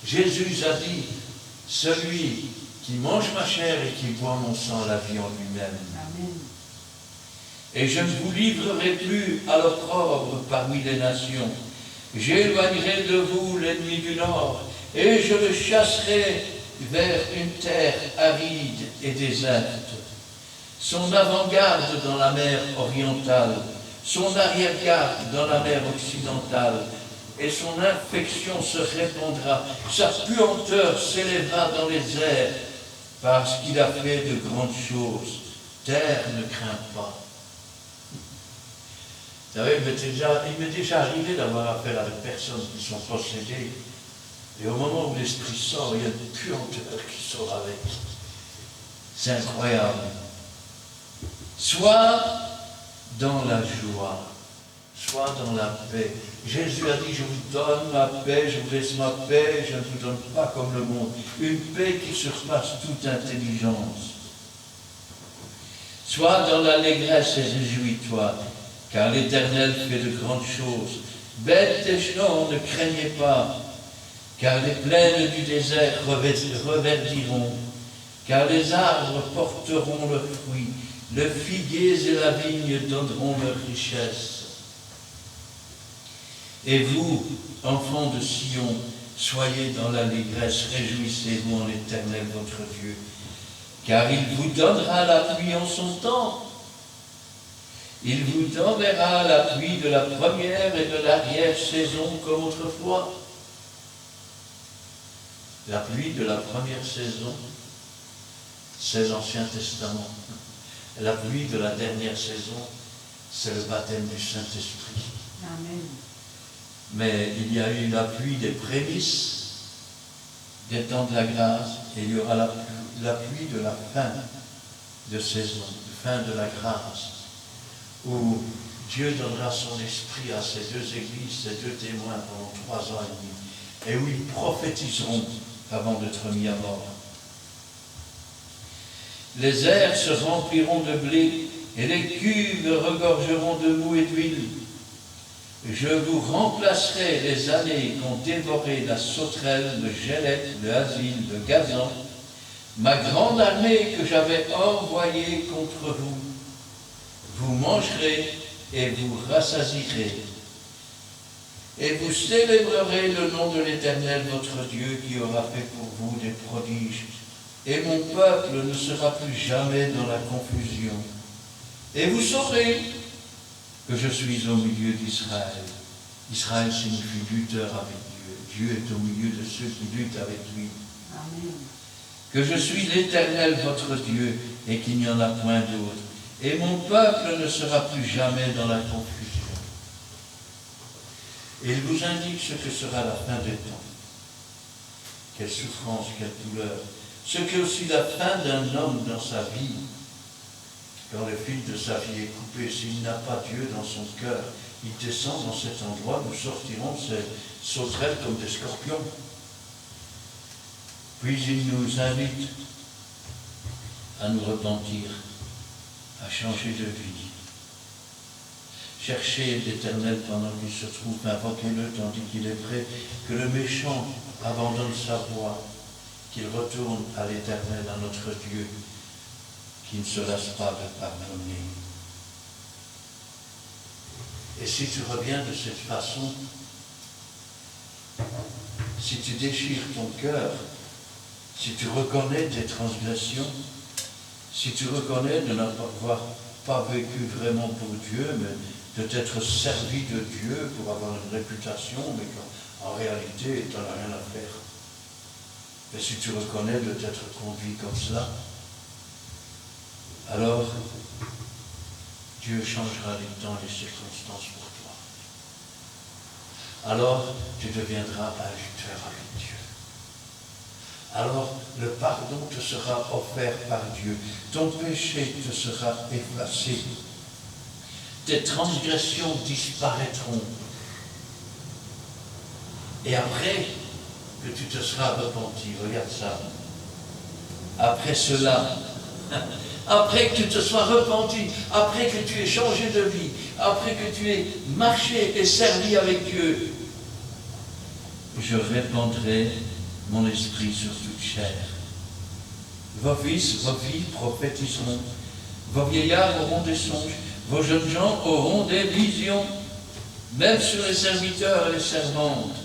A: Jésus a dit, celui qui mange ma chair et qui boit mon sang, la vie en lui-même.
B: Amen.
A: Et je ne vous livrerai plus à l'opprobre parmi les nations. J'éloignerai de vous l'ennemi du nord, et je le chasserai vers une terre aride et déserte. Son avant-garde dans la mer orientale, son arrière-garde dans la mer occidentale, et son infection se répandra, sa puanteur s'élèvera dans les airs, parce qu'il a fait de grandes choses. Terre ne craint pas. Vous savez, il m'est déjà arrivé d'avoir affaire à des personnes qui sont possédées, et au moment où l'esprit sort, il y a une puanteur qui sort avec. C'est incroyable. Soit dans la joie, soit dans la paix. Jésus a dit, je vous donne ma paix, je vous laisse ma paix, je ne vous donne pas comme le monde. Une paix qui surpasse toute intelligence. Sois dans l'allégresse et réjouis-toi, car l'Éternel fait de grandes choses. Bêtes et champs, ne craignez pas, car les plaines du désert reverdiront, car les arbres porteront leurs fruits, les figuiers et la vigne donneront leur richesse. Et vous, enfants de Sion, soyez dans l'allégresse, réjouissez-vous en l'Éternel votre Dieu, car il vous donnera la pluie en son temps. Il vous enverra la pluie de la première et de l'arrière-saison comme autrefois. La pluie de la première saison, c'est l'Ancien Testament. La pluie de la dernière saison, c'est le baptême du Saint-Esprit.
B: Amen.
A: Mais il y a eu la pluie des prémices, des temps de la grâce, et il y aura la pluie de la fin de saison, fin de la grâce, où Dieu donnera son esprit à ces deux églises, ces deux témoins pendant 3 ans et demi, et où ils prophétiseront avant d'être mis à mort. Les airs se rempliront de blé, et les cuves regorgeront de mou et d'huile. Je vous remplacerai les années qu'ont dévoré la sauterelle, le gélette, le asile, le gazan, ma grande armée que j'avais envoyée contre vous. vous mangerez et vous rassasierez. Et vous célébrerez le nom de l'Éternel votre Dieu qui aura fait pour vous des prodiges. Et mon peuple ne sera plus jamais dans la confusion. Et vous saurez que je suis au milieu d'Israël. Israël signifie lutteur avec Dieu. Dieu est au milieu de ceux qui luttent avec lui.
B: Amen.
A: Que je suis l'Éternel votre Dieu et qu'il n'y en a point d'autre. Et mon peuple ne sera plus jamais dans la confusion. Et il vous indique ce que sera la fin des temps. Quelle souffrance, quelle douleur. Ce qu'est aussi la fin d'un homme dans sa vie. Quand le fil de sa vie est coupé, s'il n'a pas Dieu dans son cœur, il descend dans cet endroit, nous sortirons ces sauterelles comme des scorpions. Puis il nous invite à nous repentir, à changer de vie. Cherchez l'Éternel pendant qu'il se trouve, invoquez-le tandis qu'il est prêt, que le méchant abandonne sa voie, qu'il retourne à l'Éternel, à notre Dieu, qui ne se lasse pas de pardonner. Et si tu reviens de cette façon, si tu déchires ton cœur, si tu reconnais tes transgressions, si tu reconnais de n'avoir pas vécu vraiment pour Dieu, mais de t'être servi de Dieu pour avoir une réputation, mais qu'en réalité, tu n'en as rien à faire. Et si tu reconnais de t'être conduit comme cela, alors Dieu changera les temps et les circonstances pour toi. Alors tu deviendras un lutteur avec Dieu. Alors le pardon te sera offert par Dieu. Ton péché te sera effacé. Tes transgressions disparaîtront. Et après que tu te seras repenti, regarde ça. Après cela, après que tu te sois repenti, après que tu aies changé de vie, après que tu aies marché et servi avec Dieu, je répandrai mon esprit sur toute chair. Vos fils, vos filles prophétiseront, vos vieillards auront des songes, vos jeunes gens auront des visions, même sur les serviteurs et les servantes.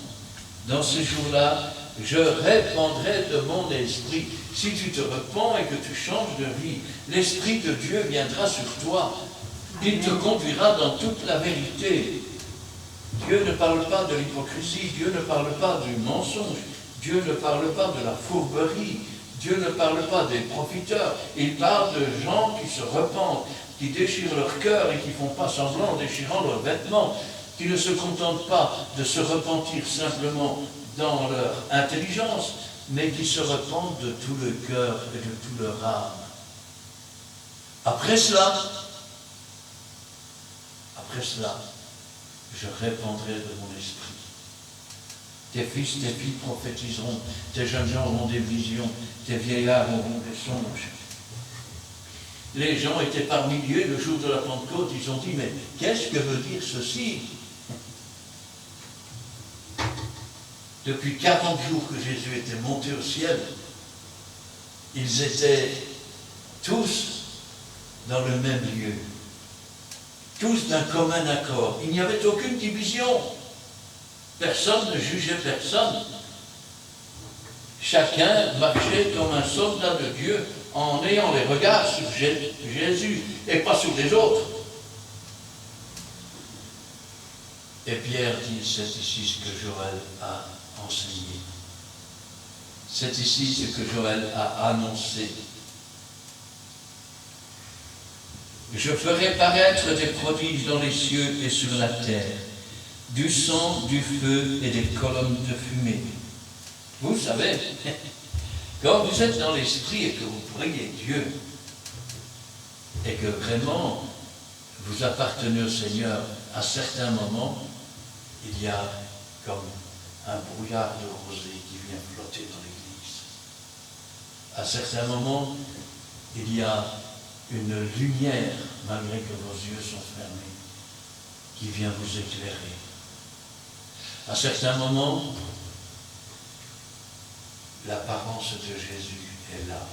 A: Dans ces jours-là, je répandrai de mon esprit. Si tu te repens et que tu changes de vie, l'Esprit de Dieu viendra sur toi. Il te conduira dans toute la vérité. Dieu ne parle pas de l'hypocrisie, Dieu ne parle pas du mensonge, Dieu ne parle pas de la fourberie, Dieu ne parle pas des profiteurs. Il parle de gens qui se repentent, qui déchirent leur cœur et qui ne font pas semblant en déchirant leurs vêtements, qui ne se contentent pas de se repentir simplement dans leur intelligence, mais qui se repentent de tout le cœur et de toute leur âme. Après cela, je répandrai de mon esprit. Tes fils, tes filles prophétiseront, tes jeunes gens auront des visions, tes vieillards auront des songes. Les gens étaient par milliers le jour de la Pentecôte, ils ont dit, mais qu'est-ce que veut dire ceci? Depuis 40 jours que Jésus était monté au ciel, ils étaient tous dans le même lieu, tous d'un commun accord. Il n'y avait aucune division. Personne ne jugeait personne. Chacun marchait comme un soldat de Dieu en ayant les regards sur Jésus et pas sur les autres. Et Pierre dit, c'est ici ce que Joël a enseigné. C'est ici ce que Joël a annoncé. Je ferai paraître des prodiges dans les cieux et sur la terre, du sang, du feu et des colonnes de fumée. Vous savez, quand vous êtes dans l'esprit et que vous priez Dieu, et que vraiment vous appartenez au Seigneur, à certains moments, il y a comme un brouillard de rosée qui vient flotter dans l'église. À certains moments, il y a une lumière, malgré que vos yeux sont fermés, qui vient vous éclairer. À certains moments, l'apparence de Jésus est là,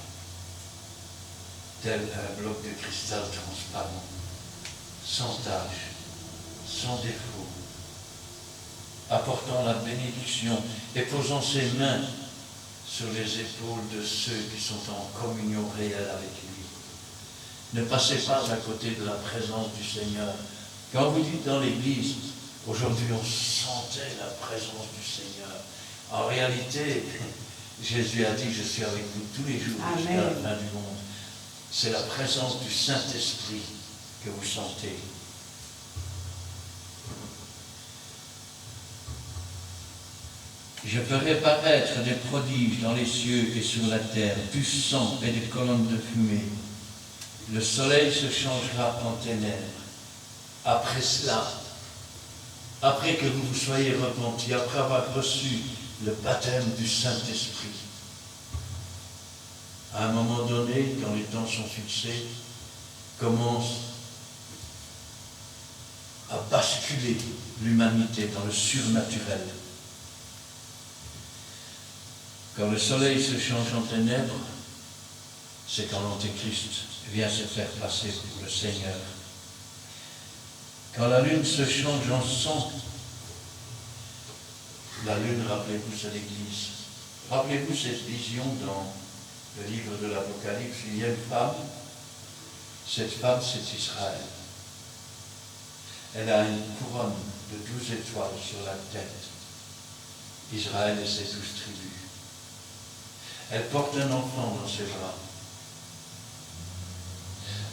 A: tel un bloc de cristal transparent. sans tache, sans défaut, apportant la bénédiction et posant ses mains sur les épaules de ceux qui sont en communion réelle avec lui. Ne passez pas à côté de la présence du Seigneur. Quand vous dites dans l'Église, aujourd'hui on sentait la présence du Seigneur. En réalité, Jésus a dit, je suis avec vous tous les jours jusqu'à la fin du monde. C'est la présence du Saint-Esprit que vous sentez. Je ferai paraître des prodiges dans les cieux et sur la terre, du sang et des colonnes de fumée. Le soleil se changera en ténèbres. Après cela, après que vous vous soyez repentis, après avoir reçu le baptême du Saint-Esprit, à un moment donné, quand les temps sont fixés, commence à basculer l'humanité dans le surnaturel. Quand le soleil se change en ténèbres, c'est quand l'Antéchrist vient se faire passer pour le Seigneur. Quand la lune se change en sang, la lune, rappelez-vous, c'est l'Église. Rappelez-vous cette vision dans le livre de l'Apocalypse. Il y a une femme, cette femme c'est Israël. Elle a une couronne de 12 étoiles sur la tête. Israël et ses 12 tribus. Elle porte un enfant dans ses bras.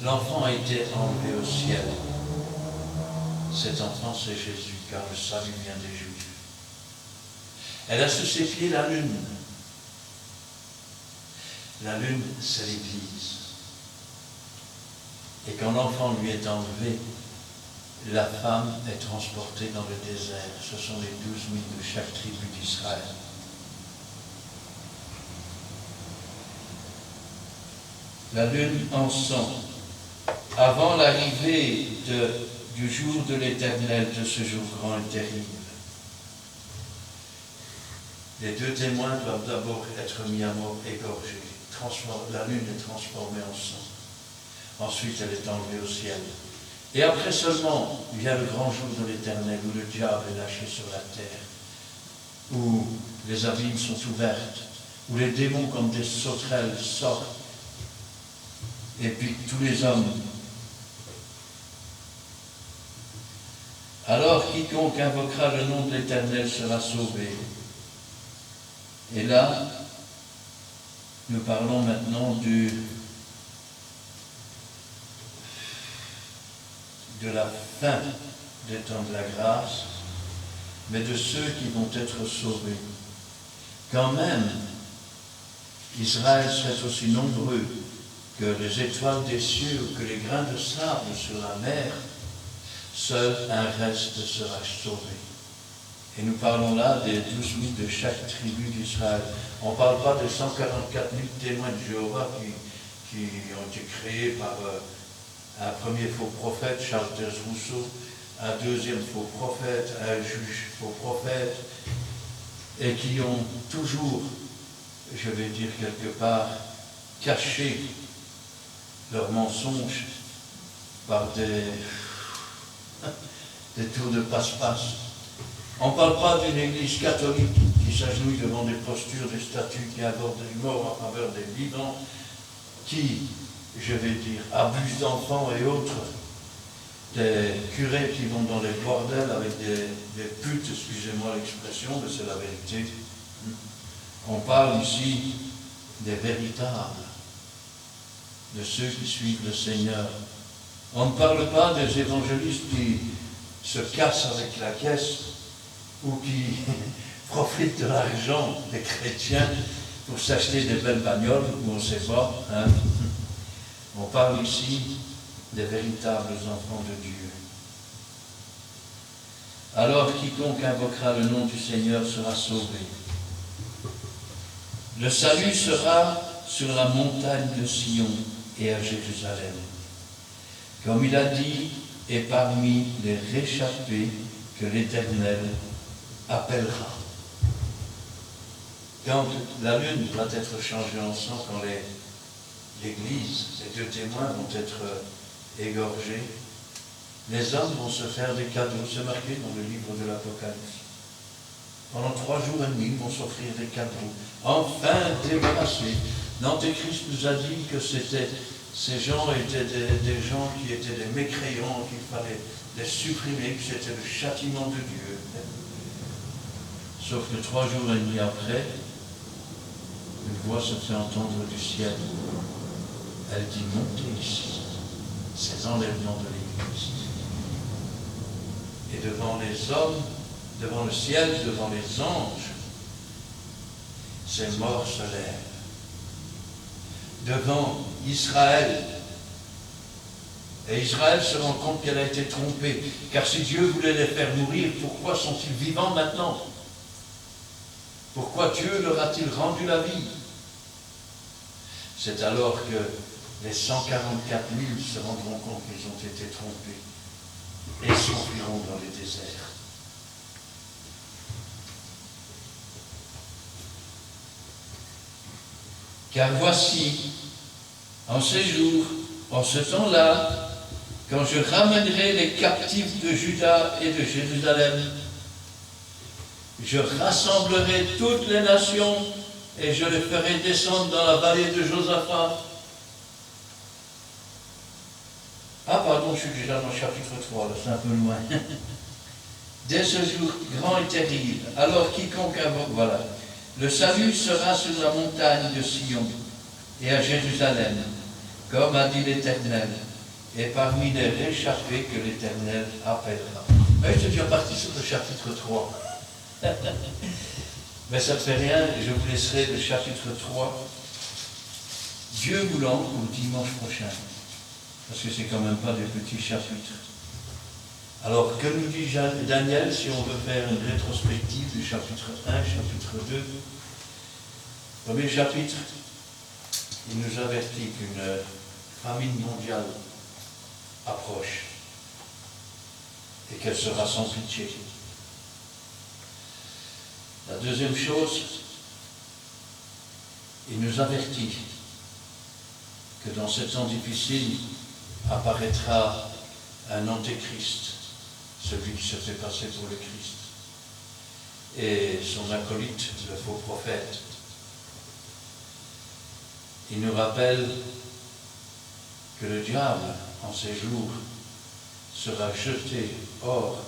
A: L'enfant a été enlevé au ciel. Cet enfant, c'est Jésus, car le salut vient des Juifs. Elle a sous ses pieds la lune. La lune, c'est l'Église. Et quand l'enfant lui est enlevé, la femme est transportée dans le désert. Ce sont les 12 000 de chaque tribu d'Israël. La lune en sang. Avant l'arrivée du jour de l'Éternel, de ce jour grand et terrible, les deux témoins doivent d'abord être mis à mort, égorgés. La lune est transformée en sang. Ensuite, elle est enlevée au ciel. Et après seulement, vient le grand jour de l'Éternel, où le diable est lâché sur la terre, où les abîmes sont ouvertes, où les démons comme des sauterelles sortent, et puis tous les hommes. Alors quiconque invoquera le nom de l'Éternel sera sauvé. Et là, nous parlons maintenant de la fin des temps de la grâce, mais de ceux qui vont être sauvés. Quand même, Israël serait aussi nombreux que les étoiles des cieux ou que les grains de sable sur la mer, seul un reste sera sauvé. Et nous parlons là des 12 000 de chaque tribu d'Israël. On ne parle pas des 144 000 témoins de Jéhovah qui ont été créés par un premier faux prophète, Charles Taze Rousseau, un deuxième faux prophète, un juge faux prophète, et qui ont toujours, je vais dire quelque part, caché leurs mensonges par des tours de passe-passe. On ne parle pas d'une église catholique qui s'agenouille devant des postures, des statues qui abordent les morts en faveur des vivants, qui, je vais dire, abusent d'enfants et autres, des curés qui vont dans les bordels avec des putes, excusez-moi l'expression, mais c'est la vérité. On parle ici des véritables, de ceux qui suivent le Seigneur. On ne parle pas des évangélistes qui se cassent avec la caisse ou qui profitent de l'argent des chrétiens pour s'acheter des belles bagnoles, ou on ne sait pas. Hein. On parle ici des véritables enfants de Dieu. Alors quiconque invoquera le nom du Seigneur sera sauvé. Le salut sera sur la montagne de Sion et à Jérusalem. Comme il a dit, et parmi les réchappés que l'Éternel appellera. Quand la lune va être changée en sang, quand l'Église, les deux témoins vont être égorgés, Les hommes vont se faire des cadeaux, c'est marqué dans le livre de l'Apocalypse. Pendant 3 jours et demi, ils vont s'offrir des cadeaux. Enfin débarrassés. L'Antéchrist nous a dit que ces gens étaient des gens qui étaient des mécréants, qu'il fallait les supprimer, que c'était le châtiment de Dieu. Sauf que 3 jours et demi après, une voix se fait entendre du ciel. Elle dit, montez ici. C'est l'enlèvement de l'Église. Et devant les hommes, devant le ciel, devant les anges, ces morts se lèvent. Devant Israël. Et Israël se rend compte qu'elle a été trompée. Car si Dieu voulait les faire mourir, pourquoi sont-ils vivants maintenant? Pourquoi Dieu leur a-t-il rendu la vie? C'est alors que les 144 000 se rendront compte qu'ils ont été trompés et s'enfuiront dans les déserts. Car voici, en ces jours, en ce temps-là, quand je ramènerai les captifs de Juda et de Jérusalem, je rassemblerai toutes les nations et je les ferai descendre dans la vallée de Josaphat. Ah pardon, je suis déjà dans le chapitre 3, là, c'est un peu loin. Dès ce jour grand et terrible, alors quiconque invoque, voilà, le salut sera sur la montagne de Sion et à Jérusalem, comme a dit l'Éternel, et parmi les réchappés que l'Éternel appellera. Mais je suis déjà parti sur le chapitre 3. Mais ça ne fait rien, je vous laisserai le chapitre 3, Dieu voulant, pour dimanche prochain, parce que c'est quand même pas des petits chapitres. Alors, que nous dit Daniel, si on veut faire une rétrospective du chapitre 1, chapitre 2? Premier chapitre, il nous avertit qu'une famine mondiale approche et qu'elle sera sans pitié. La deuxième chose, il nous avertit que dans ce temps difficile apparaîtra un antéchrist, celui qui se fait passer pour le Christ, et son acolyte, le faux prophète. Il nous rappelle que le diable, en ces jours, sera jeté hors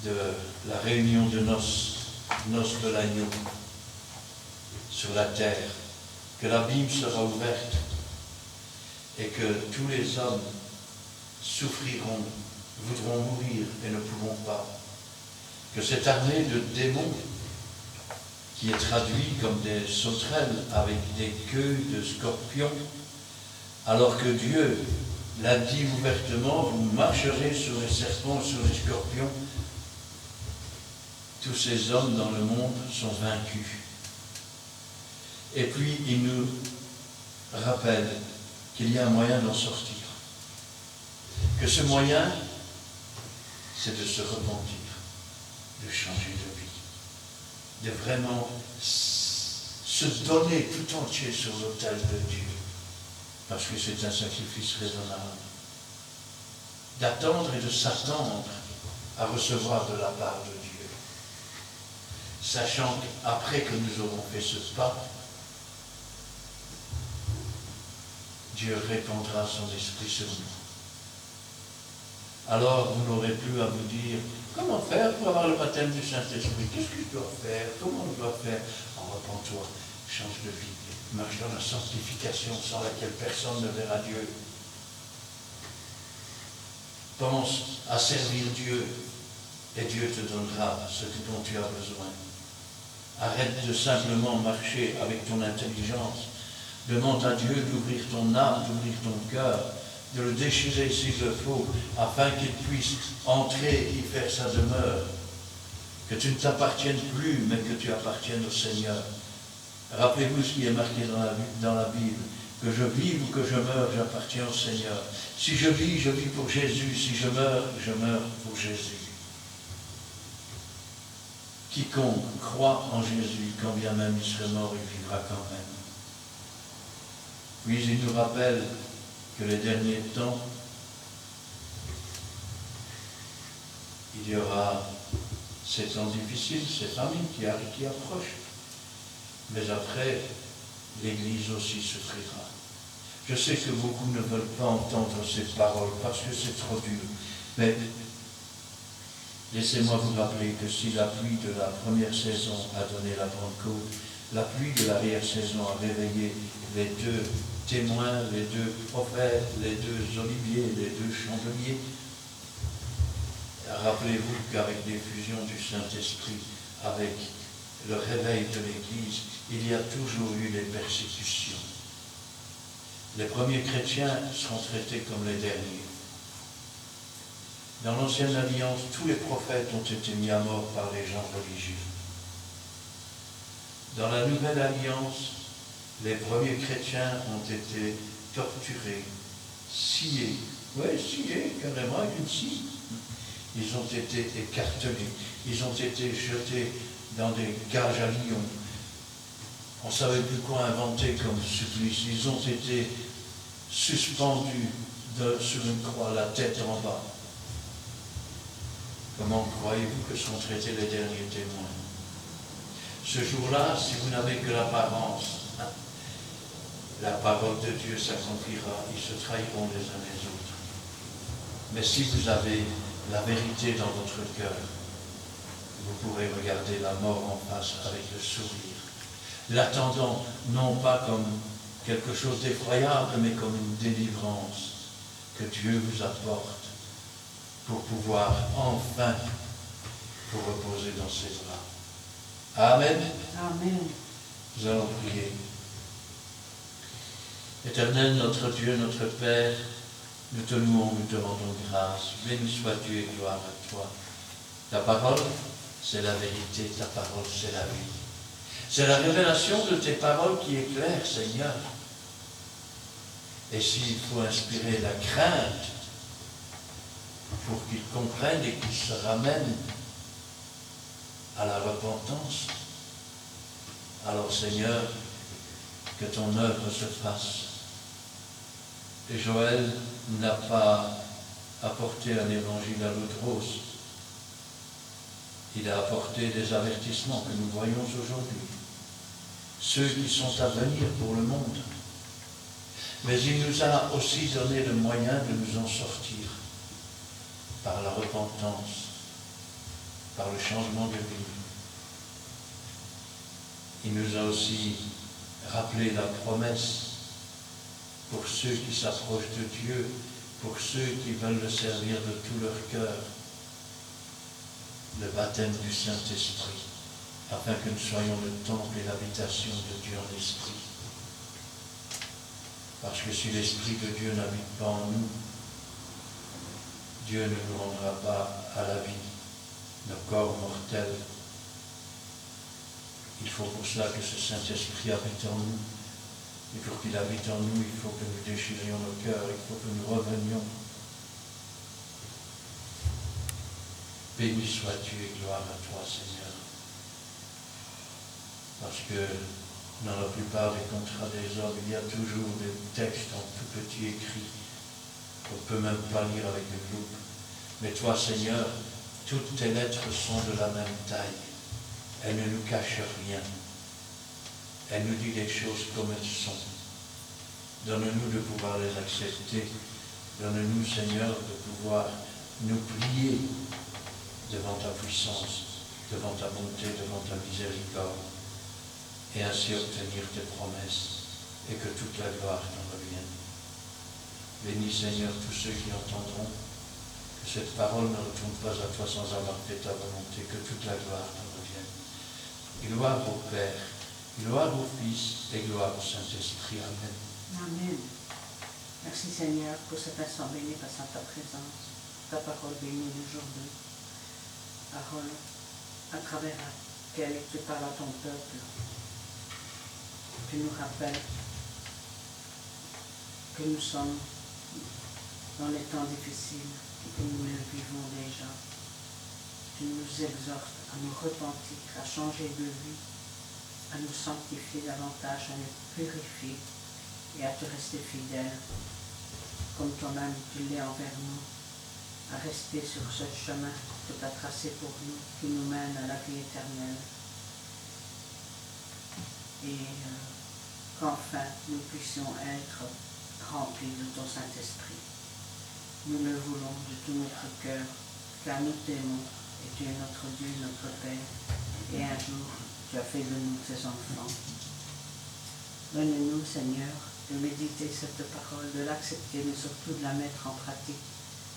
A: de la réunion de noces de l'agneau sur la terre, que l'abîme sera ouverte et que tous les hommes souffriront, voudront mourir et ne pourront pas. Que cette armée de démons, qui est traduite comme des sauterelles avec des queues de scorpions, alors que Dieu l'a dit ouvertement, vous marcherez sur les serpents, sur les scorpions, tous ces hommes dans le monde sont vaincus. Et puis, il nous rappelle qu'il y a un moyen d'en sortir. Que ce moyen, c'est de se repentir, de changer de vie, de vraiment se donner tout entier sur l'autel de Dieu, parce que c'est un sacrifice raisonnable. D'attendre et de s'attendre à recevoir de la part de Dieu. Sachant qu'après que nous aurons fait ce pas, Dieu répandra son esprit sur nous. Alors vous n'aurez plus à vous dire, comment faire pour avoir le baptême du Saint-Esprit? Qu'est-ce que je dois faire? Comment je dois faire? Repens-toi, change de vie, marche dans la sanctification sans laquelle personne ne verra Dieu. Pense à servir Dieu et Dieu te donnera ce dont tu as besoin. Arrête de simplement marcher avec ton intelligence. Demande à Dieu d'ouvrir ton âme, d'ouvrir ton cœur, de le déchirer s'il le faut, afin qu'il puisse entrer et y faire sa demeure. Que tu ne t'appartiennes plus, mais que tu appartiennes au Seigneur. Rappelez-vous ce qui est marqué dans la Bible. Que je vive ou que je meure, j'appartiens au Seigneur. Si je vis pour Jésus. Si je meurs pour Jésus. Quiconque croit en Jésus, quand bien même il serait mort, il vivra quand même. Puis il nous rappelle que les derniers temps Il y aura ces temps difficiles, ces famines qui approchent. Mais après, l'Église aussi souffrira. Je sais que beaucoup ne veulent pas entendre ces paroles parce que c'est trop dur. Mais laissez-moi vous rappeler que si la pluie de la première saison a donné la Pentecôte, la pluie de l'arrière-saison a réveillé les deux témoins, les deux prophètes, les deux oliviers, les deux chandeliers. Rappelez-vous qu'avec l'effusion du Saint-Esprit, avec le réveil de l'Église, il y a toujours eu des persécutions. Les premiers chrétiens seront traités comme les derniers. Dans l'Ancienne Alliance, tous les prophètes ont été mis à mort par les gens religieux. Dans la Nouvelle Alliance, les premiers chrétiens ont été torturés, sciés. Oui, sciés, carrément, avec une scie. Ils ont été écartelés, ils ont été jetés dans des cages à lions. On ne savait plus quoi inventer comme supplice. Ils ont été suspendus sur une croix, la tête en bas. Comment croyez-vous que seront traités les derniers témoins? Ce jour-là, si vous n'avez que l'apparence, la parole de Dieu s'accomplira, ils se trahiront les uns les autres. Mais si vous avez la vérité dans votre cœur, vous pourrez regarder la mort en face avec le sourire, l'attendant non pas comme quelque chose d'effroyable, mais comme une délivrance que Dieu vous apporte pour pouvoir enfin vous reposer dans ses bras. Amen.
B: Amen.
A: Nous allons prier. Éternel, notre Dieu, notre Père, nous te louons, nous te rendons grâce. Béni sois-tu et gloire à toi. Ta parole, c'est la vérité, ta parole, c'est la vie. C'est la révélation de tes paroles qui est claire, Seigneur. Et s'il faut inspirer la crainte pour qu'ils comprennent et qu'ils se ramènent à la repentance, alors Seigneur, que ton œuvre se fasse. Et Joël n'a pas apporté un évangile à l'eau de rose. Il a apporté des avertissements que nous voyons aujourd'hui. Ceux qui sont à venir pour le monde. Mais il nous a aussi donné le moyen de nous en sortir par la repentance, par le changement de vie. Il nous a aussi rappelé la promesse pour ceux qui s'approchent de Dieu, pour ceux qui veulent le servir de tout leur cœur, le baptême du Saint-Esprit, afin que nous soyons le temple et l'habitation de Dieu en esprit. Parce que si l'Esprit de Dieu n'habite pas en nous, Dieu ne nous rendra pas à la vie, nos corps mortels. Il faut pour cela que ce Saint-Esprit habite en nous. Et pour qu'il habite en nous, il faut que nous déchirions nos cœurs, il faut que nous revenions. Béni sois-tu et gloire à toi, Seigneur. Parce que dans la plupart des contrats des hommes, il y a toujours des textes en tout petit écrit qu'on ne peut même pas lire avec une loupe. Mais toi, Seigneur, toutes tes lettres sont de la même taille. Elles ne nous cachent rien. Elle nous dit les choses comme elles sont. Donne-nous de pouvoir les accepter. Donne-nous, Seigneur, de pouvoir nous plier devant ta puissance, devant ta bonté, devant ta miséricorde, et ainsi obtenir tes promesses, et que toute la gloire t'en revienne. Bénis, Seigneur, tous ceux qui entendront, que cette parole ne retourne pas à toi sans avoir fait ta volonté, que toute la gloire t'en revienne. Gloire au Père, gloire au Fils et gloire au Saint-Esprit. Amen.
B: Amen. Merci Seigneur pour cette instant béni par ta présence, ta parole bénie aujourd'hui. Parole à travers laquelle tu parles à ton peuple. Tu nous rappelles que nous sommes dans les temps difficiles et que nous le vivons déjà. Tu nous exhortes à nous repentir, à changer de vie, à nous sanctifier davantage, à nous purifier et à te rester fidèle, comme ton âme tu l'es envers nous, à rester sur ce chemin que tu as tracée pour nous, qui nous mène à la vie éternelle. Et qu'enfin nous puissions être remplis de ton Saint-Esprit. Nous le voulons de tout notre cœur, car nous t'aimons, et tu es notre Dieu, notre Père, et un jour tu as fait de nous tes enfants. Donne-nous, Seigneur, de méditer cette parole, de l'accepter, mais surtout de la mettre en pratique.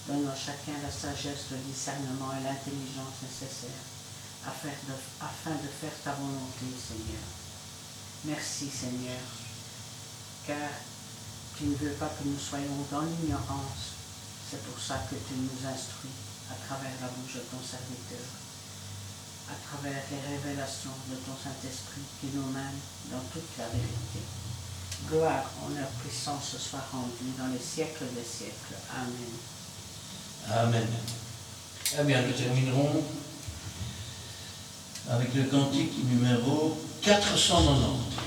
B: Donne à chacun la sagesse, le discernement et l'intelligence nécessaires afin de faire ta volonté, Seigneur. Merci, Seigneur, car tu ne veux pas que nous soyons dans l'ignorance. C'est pour ça que tu nous instruis à travers la bouche de ton serviteur, à travers les révélations de ton Saint-Esprit qui nous mène dans toute la vérité. Gloire, honneur, puissance soit rendue dans les siècles des siècles. Amen.
A: Amen. Eh bien, nous terminerons avec le cantique numéro 490.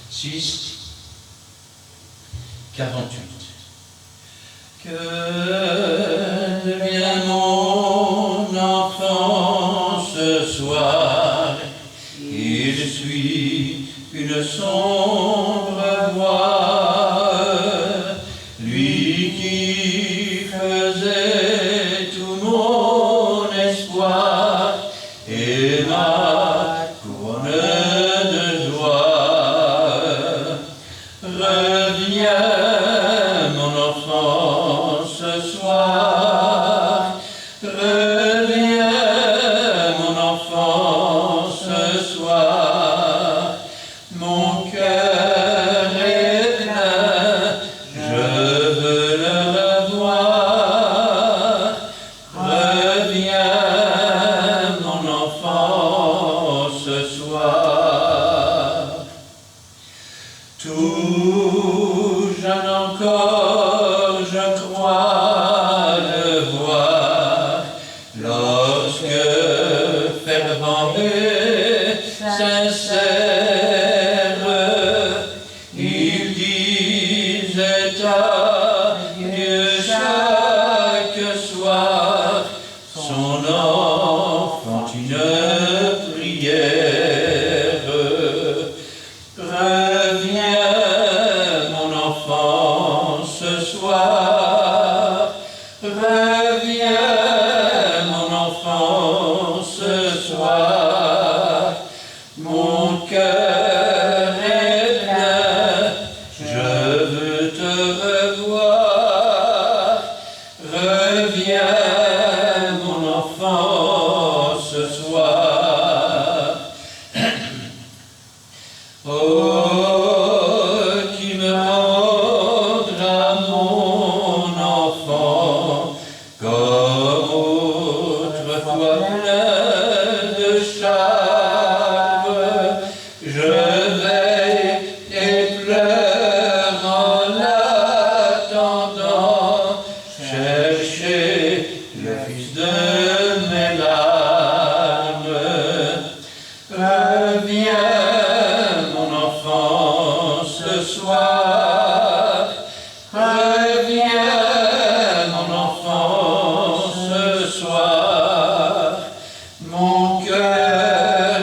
A: Six, 48. Que devient mon enfant ce soir? Il suit une sombre voie, lui qui faisait tout mon espoir et ma couronne de joie. Reviens, mon enfant, ce soir. Reviens, mon enfant, ce soir. Mon cœur est plein, je veux le revoir. Reviens, mon enfant, ce soir. Tout jeune encore, je crois le voir, lorsque fervent et sincère, il disait à Dieu chaque soir son enfantine prière. Reviens, mon enfant, ce soir. Reviens, mon enfant, ce soir. Mon cœur est plein, je veux te revoir. Reviens, mon enfant, ce soir. Oh, qui me rendra mon enfant comme autrefois plein de charme. Je veille et pleure en l'attendant, chercher le fils de mes larmes. Reviens, mon enfant, ce soir. Reviens, mon enfant, ce soir. Mon cœur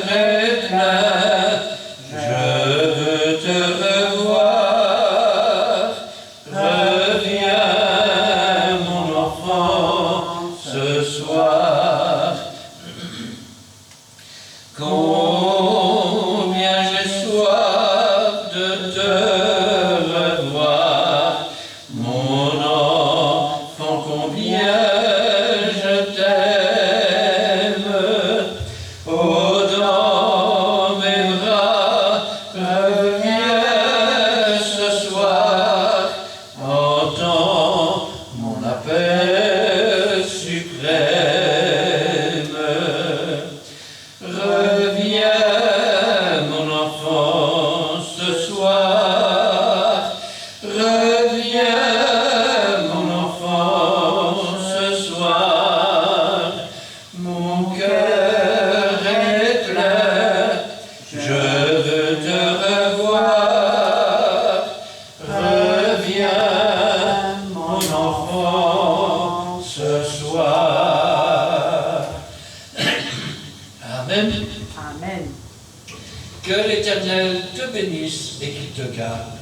A: bénisse et qu'il te garde.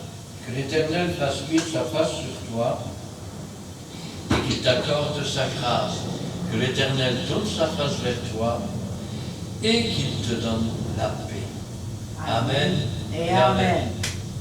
A: Que l'Éternel fasse luire sa face sur toi et qu'il t'accorde sa grâce. Que l'Éternel tourne sa face vers toi et qu'il te donne la paix. Amen
B: Et Amen.